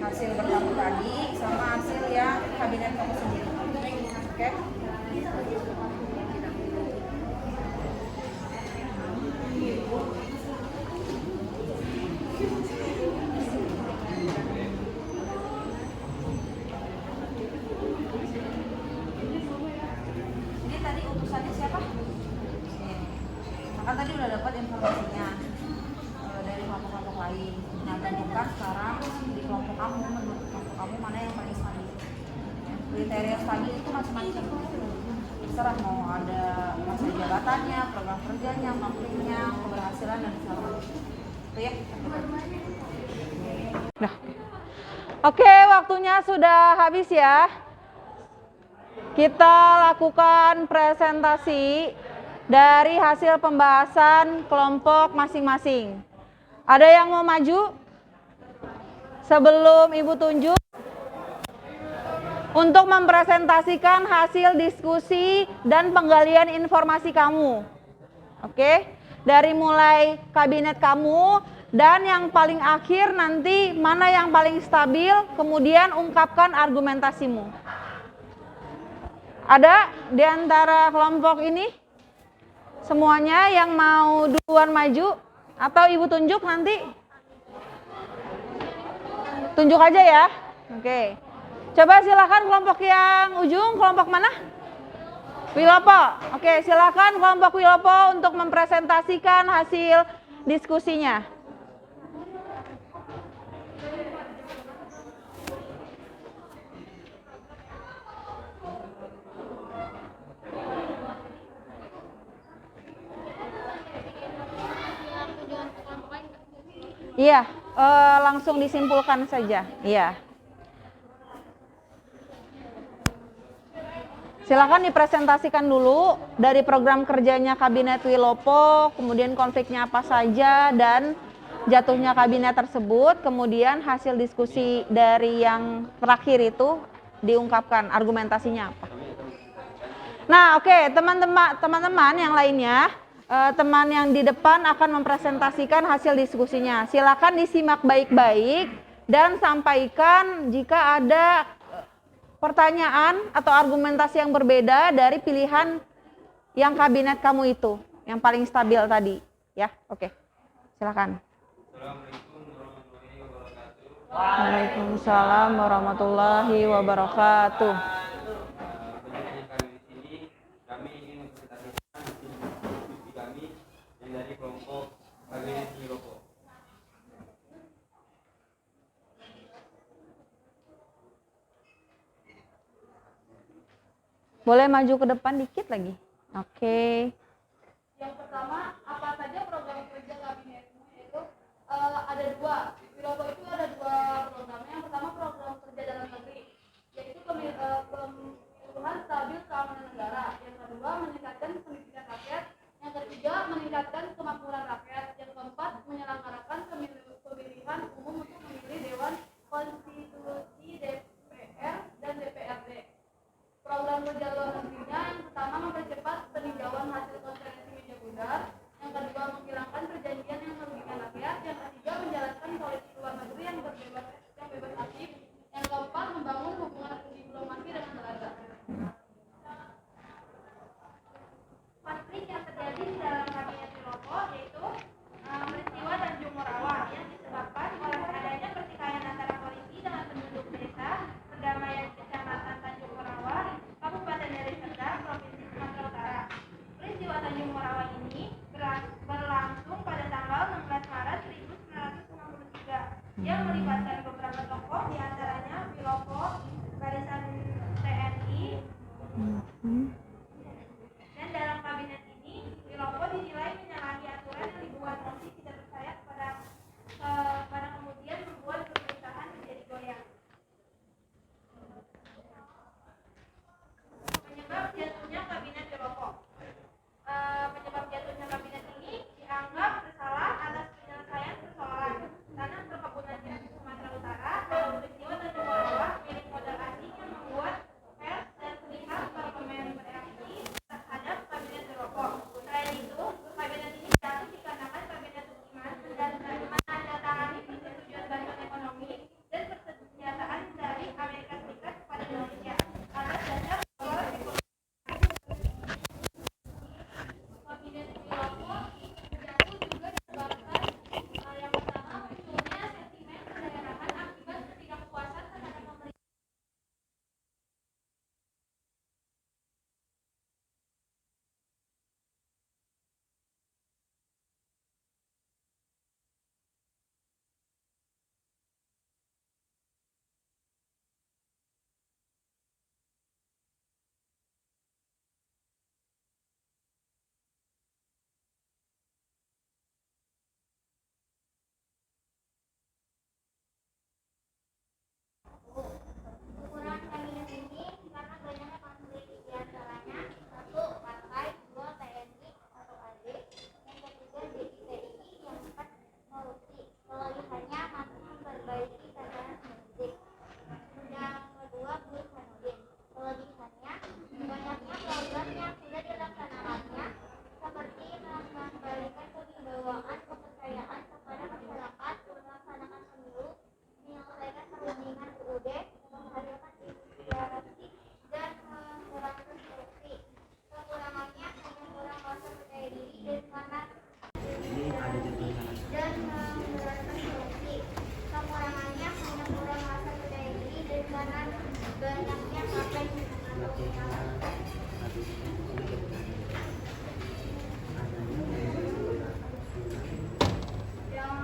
hasil berlaku tadi sama hasil yang kabinet kamu sendiri. Oke? Ini tadi utusannya siapa? Maka tadi udah dapat informasinya dari kelompok-kelompok lain. Nah, tentukan sekarang di kelompok kamu, menurut kelompok kamu mana yang paling stabil. Kriteria stabil itu macam-macam. Terserah mau ada masa jabatannya, program kerjanya, mampirnya, keberhasilan dan segala macam. Itu ya. Nah. Oke, waktunya sudah habis ya. Kita lakukan presentasi dari hasil pembahasan kelompok masing-masing. Ada yang mau maju? Sebelum Ibu tunjuk, untuk mempresentasikan hasil diskusi dan penggalian informasi kamu. Oke, dari mulai kabinet kamu dan yang paling akhir nanti mana yang paling stabil, kemudian ungkapkan argumentasimu. Ada di antara kelompok ini semuanya yang mau duluan maju atau Ibu tunjuk nanti? Tunjuk aja ya. Oke. Coba silakan kelompok yang ujung, kelompok mana? Wilopo. Oke, silakan kelompok Wilopo untuk mempresentasikan hasil diskusinya. Iya, langsung disimpulkan saja. Iya. Silakan dipresentasikan dulu dari program kerjanya Kabinet Wilopo, kemudian konfliknya apa saja dan jatuhnya kabinet tersebut, kemudian hasil diskusi dari yang terakhir itu diungkapkan argumentasinya apa. Nah, oke, teman-teman yang lainnya, teman yang di depan akan mempresentasikan hasil diskusinya. Silakan disimak baik-baik dan sampaikan jika ada pertanyaan atau argumentasi yang berbeda dari pilihan yang kabinet kamu itu, yang paling stabil tadi, ya. Oke. Silakan. Waalaikumsalam warahmatullahi wabarakatuh. Kami ingin mempresentasikan diskusi kami yang dari kelompok Kabinet Wilopo. Boleh maju ke depan dikit lagi. Oke. Yang pertama, apa saja program kerja kabinetmu? Yaitu ada dua. Wilopo itu ada dua program. Yang pertama program kerja dalam negeri, yaitu pemilihan stabil keamanan negara. Yang kedua, meningkatkan pendidikan rakyat. Yang ketiga, meningkatkan kemakmuran rakyat. Yang keempat, menyelenggarakan pemilihan umum untuk memilih Dewan Konstitusi, DPR, dan DPRD. Program kerja luar negerinya yang pertama mempercepat peninjauan hasil konferensi meja bundar, yang kedua menghilangkan perjanjian yang merugikan rakyat, yang ketiga menjalankan politik luar negeri yang bebas aktif, yang keempat membangun hubungan diplomasi dengan Belanda. Konflik yang terjadi di dalam kabinet Wilopo yaitu peristiwa Tanjung Morawa yang disebabkan oleh adanya pertikaian antara polisi dengan penduduk desa perdamaian kecamatan Tanjung Morawa, Kabupaten Deli Serdang, Provinsi Sumatera Utara. Peristiwa Tanjung Morawa ini berlangsung pada tanggal 16 Maret 1963 yang melibatkan beberapa tokoh diantaranya Wilopo, Barisan TNI, dan dalam kabinet ini Wilopo dinilai menyalahi aturan yang dibuat mosi tidak percaya pada kemudian membuat pemerintahan menjadi goyang. Penyebab jatuhnya kabinet Wilopo. Penyebab jatuhnya kabinet ini dianggap bersalah atas penyelesaian persoalan tanah perkebunan di Sumatera Utara dalam peristiwa Tanjung Morawa milik modal asing yang membuat pers dan pihak parlemen bereaksi terhadap kabinet Wilopo. Selain itu, kabinet ini jatuh dikarenakan kabinet Bukiman menandatangani persetujuan bantuan ekonomi dan persenjataan dari Amerika Serikat kepada Indonesia atas dasar poros ekonomi. Kabinet Wilopo jatuh juga disebabkan yang pertama munculnya sentimen kedaerahan akibat ketidakpuasan terhadap pemerintah. Ukuran kabinet ini karena banyaknya konflik diantaranya satu partai, dua TNI atau AD, yang ketiga JITI, yang empat korupsi. Kelebihannya mampu memperbaiki tatanan politik. Yang kedua Burhanuddin. Kelebihannya banyaknya program yang sudah dilaksanakannya seperti mengembalikan kewibawaan kepercayaan kepada masyarakat, melaksanakan pemilu, menyelesaikan perundingan UUD, menghadirkan integrasi dan mengurangi korupsi. Kekurangannya hanya kurang rasa percaya diri dan karena dan mengurangi korupsi. Kekurangannya hanya kurang rasa percaya diri dan karena banyaknya partai atau Yang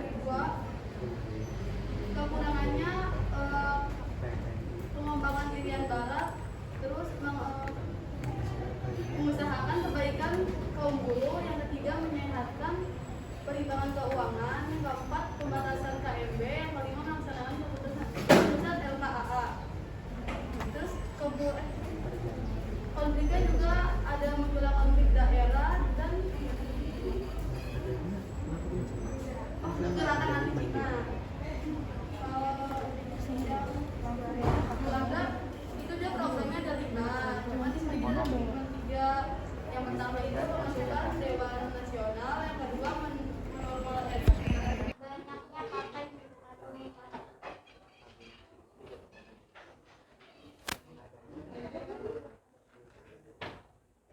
kedua, kekurangannya pengembangan Irian Barat, terus mengusahakan kebaikan kaum buruh. Yang ketiga menyehatkan perimbangan keuangan. Yang keempat konfliknya juga ada munculnya konflik daerah dan gerakan anti Cina. Belanda itu dia programnya ada 5, cuma di sini ada cuma 3. Yang pertama itu pemasukan Dewan Nasional, yang kedua menormal banyaknya partai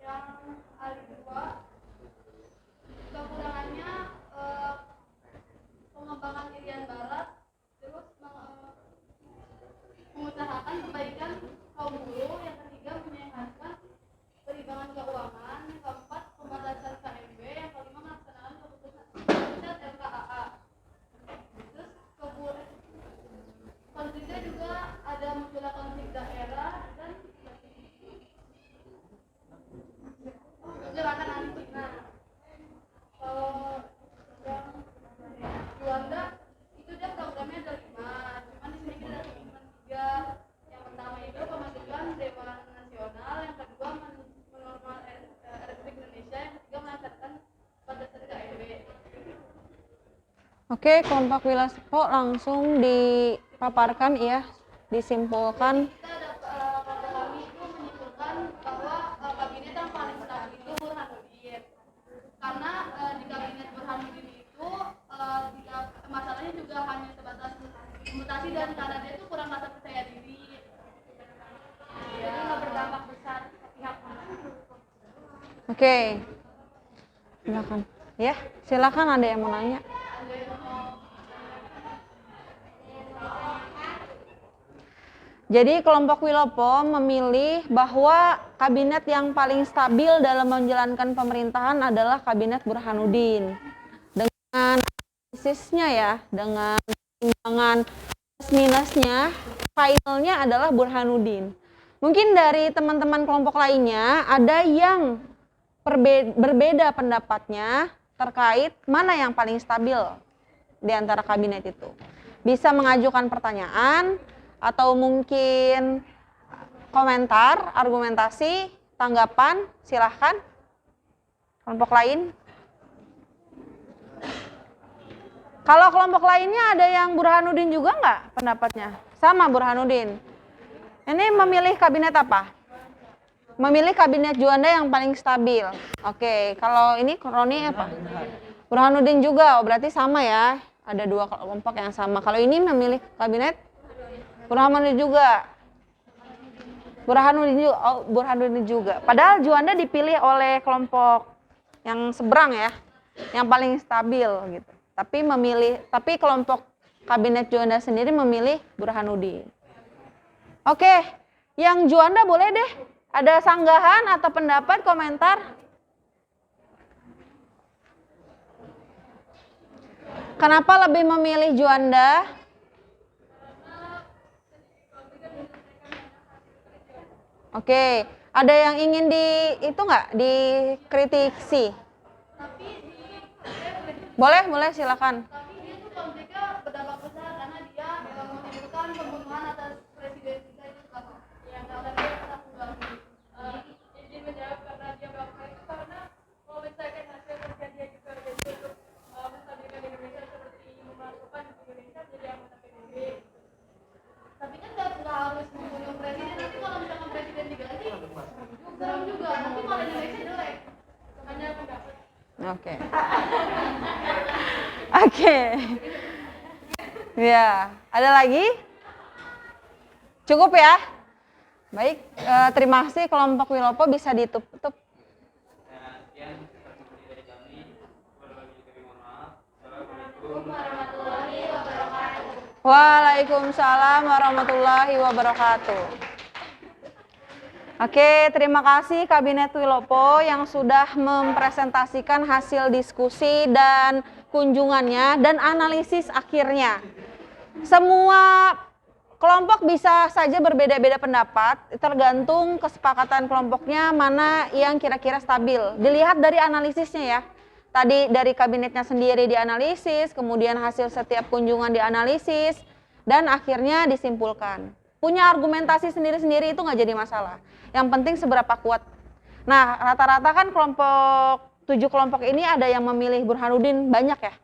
yang ada 2 kekurangannya pengembangan Irian Barat, terus mengusahakan kebaikan kaum buruh, yang ketiga menyehatkan perimbangan keuangan, yang keempat pembatasan KMB, yang kelima melaksanakan keputusan LKAA. Terus konfliknya juga ada munculnya konflik daerah dan gerakan anti Cina. Yang Juanda itu dia programnya ada 5, cuman di sini kita cuma 3. Yang pertama itu pemasukan Dewan Nasional, yang kedua menormal Republik Indonesia, yang ketiga melaksanakan batasan KMB. Oke, kelompok Wilaspo langsung dipaparkan ya, disimpulkan. Kita ada kami itu menyimpulkan bahwa kabinet yang paling stabil itu Burhanuddin. Karena di kabinet Burhanuddin itu masalahnya juga hanya sebatas mutasi, dan karena dia itu kurang rasa percaya diri. Jadi nggak berdampak besar ke pihak mana. Oke. Silakan. Ya, silakan ada yang mau nanya. Jadi kelompok Wilopo memilih bahwa kabinet yang paling stabil dalam menjalankan pemerintahan adalah kabinet Burhanuddin. Dengan analisisnya ya, dengan timbangan plus minusnya, finalnya adalah Burhanuddin. Mungkin dari teman-teman kelompok lainnya ada yang berbeda pendapatnya terkait mana yang paling stabil di antara kabinet itu. Bisa mengajukan pertanyaan atau mungkin komentar, argumentasi, tanggapan, silahkan. Kelompok lain. Kalau kelompok lainnya ada yang Burhanuddin juga nggak pendapatnya? Sama Burhanuddin. Ini memilih kabinet apa? Memilih kabinet Juanda yang paling stabil. Oke, kalau ini Roni apa? Burhanuddin juga, berarti sama ya. Ada 2 kelompok yang sama. Kalau ini memilih kabinet Burhanuddin juga. Burhanuddin juga. Padahal Juanda dipilih oleh kelompok yang seberang ya, yang paling stabil gitu. Tapi kelompok kabinet Juanda sendiri memilih Burhanuddin. Oke, yang Juanda boleh deh. Ada sanggahan atau pendapat, komentar? Kenapa lebih memilih Juanda? Oke, ada yang ingin dikritisi? Boleh silakan. Tapi dia tuh konfliknya berdampak besar karena dia menimbulkan pembunuhan atas presiden kita itu apa? Yang karena dia pernah mengganggu. Izin menjawab karena dia melakukan itu karena mau mencari hasil kerja dia juga untuk menstabilkan Indonesia seperti memasukkan Indonesia jadi anggota PBB. Tapi kan nggak harus membunuh presiden, nanti kalau misalkan presiden diganti serem juga, nanti malah Indonesia jelek. Hanya pendapat. Oke. Ya, ada lagi? Cukup ya? Baik, terima kasih kelompok Wilopo, bisa ditutup. Sekian pertemuan dari kami. Wabillahi mohon maaf. Assalamualaikum warahmatullahi wabarakatuh. Waalaikumsalam warahmatullahi wabarakatuh. Oke, terima kasih Kabinet Wilopo yang sudah mempresentasikan hasil diskusi dan kunjungannya dan analisis akhirnya. Semua kelompok bisa saja berbeda-beda pendapat, tergantung kesepakatan kelompoknya mana yang kira-kira stabil. Dilihat dari analisisnya ya. Tadi dari kabinetnya sendiri dianalisis, kemudian hasil setiap kunjungan dianalisis, dan akhirnya disimpulkan. punya argumentasi sendiri-sendiri itu nggak jadi masalah. Yang penting seberapa kuat. Nah, rata-rata kan kelompok 7 kelompok ini ada yang memilih Burhanuddin banyak ya.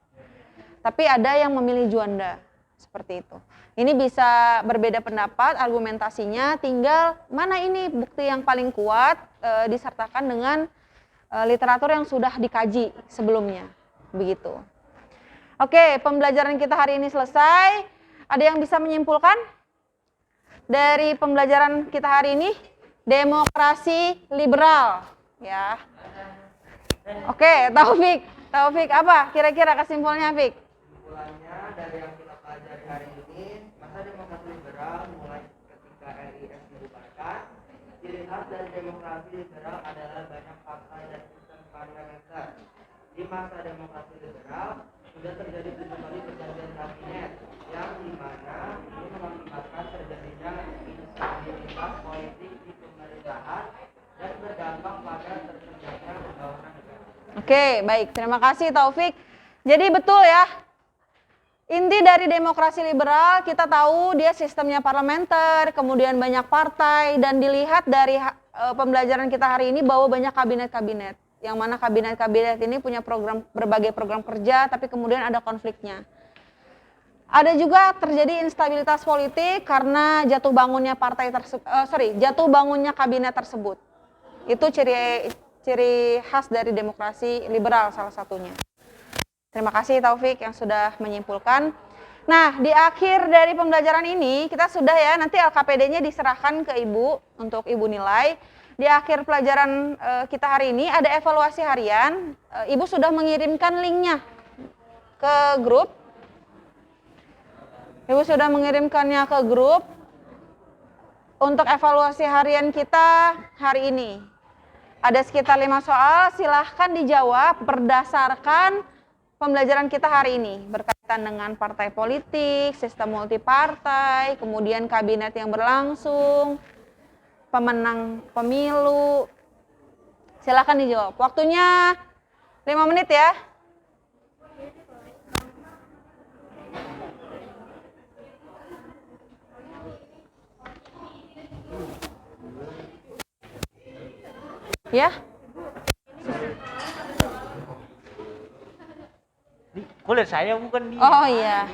Tapi ada yang memilih Juanda. Seperti itu. Ini bisa berbeda pendapat, argumentasinya, tinggal mana ini bukti yang paling kuat disertakan dengan literatur yang sudah dikaji sebelumnya. Begitu. Oke, pembelajaran kita hari ini selesai. Ada yang bisa menyimpulkan dari pembelajaran kita hari ini? Demokrasi liberal, ya. Oke, Taufik apa kira-kira kesimpulannya, Fik? Kesimpulannya dari yang kita pelajari hari ini, masa demokrasi liberal mulai ketika RIS dibubarkan. Ciri khas dari demokrasi liberal adalah banyak partai dan sistem parlementer. Di masa demokrasi liberal sudah terjadi 7 kali pergantian kabinet yang dimana ini mengakibatkan terjadinya instabilitas politik di pemerintahan dan berdampak pada tersendatnya pembangunan negara. Oke, baik. Terima kasih Taufik. Jadi betul ya, inti dari demokrasi liberal kita tahu dia sistemnya parlementer, kemudian banyak partai, dan dilihat dari pembelajaran kita hari ini bahwa banyak kabinet-kabinet. Yang mana kabinet-kabinet ini punya berbagai program kerja, tapi kemudian ada konfliknya. Ada juga terjadi instabilitas politik karena jatuh bangunnya jatuh bangunnya kabinet tersebut. Itu ciri khas dari demokrasi liberal salah satunya. Terima kasih Taufik yang sudah menyimpulkan. Nah, di akhir dari pembelajaran ini kita sudah ya, nanti LKPD-nya diserahkan ke Ibu untuk Ibu nilai. Di akhir pelajaran kita hari ini ada evaluasi harian. Ibu sudah mengirimkan linknya ke grup. Ibu sudah mengirimkannya ke grup untuk evaluasi harian kita hari ini. Ada sekitar 5 soal, silahkan dijawab berdasarkan pembelajaran kita hari ini. Berkaitan dengan partai politik, sistem multipartai, kemudian kabinet yang berlangsung, pemenang pemilu. Silahkan dijawab. Waktunya 5 menit ya. Ya. Kulit saya bukan dia. Oh iya.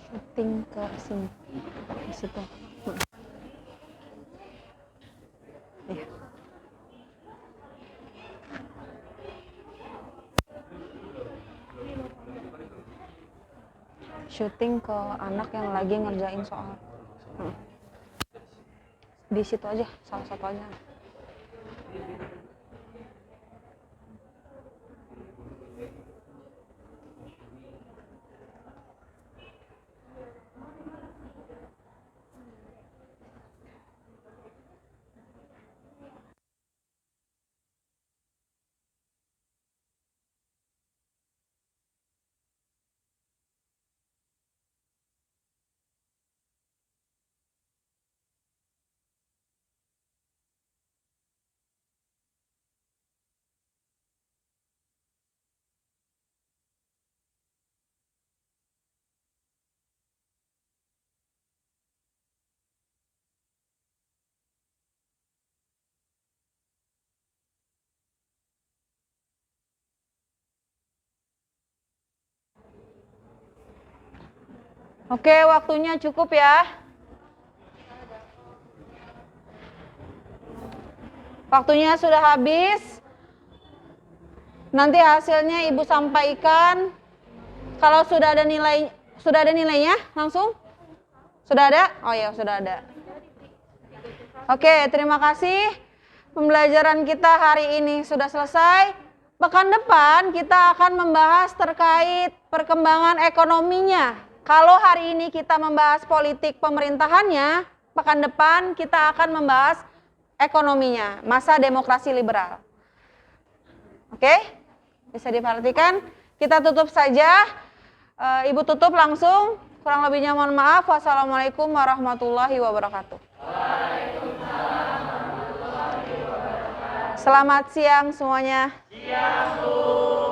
Shooting ke sini, ke situ. Iya. Syuting ke anak yang lagi ngerjain soal. Di situ aja, salah satu aja. Oke, waktunya cukup ya. Waktunya sudah habis. Nanti hasilnya Ibu sampaikan. Kalau sudah ada nilainya langsung? Sudah ada? Oh ya, sudah ada. Oke, terima kasih. Pembelajaran kita hari ini sudah selesai. Pekan depan kita akan membahas terkait perkembangan ekonominya. Kalau hari ini kita membahas politik pemerintahannya, pekan depan kita akan membahas ekonominya, masa demokrasi liberal. Oke? Bisa diperhatikan. Kita tutup saja. Ibu tutup langsung. Kurang lebihnya mohon maaf. Wassalamualaikum warahmatullahi wabarakatuh. Selamat siang semuanya. Siang, Bu.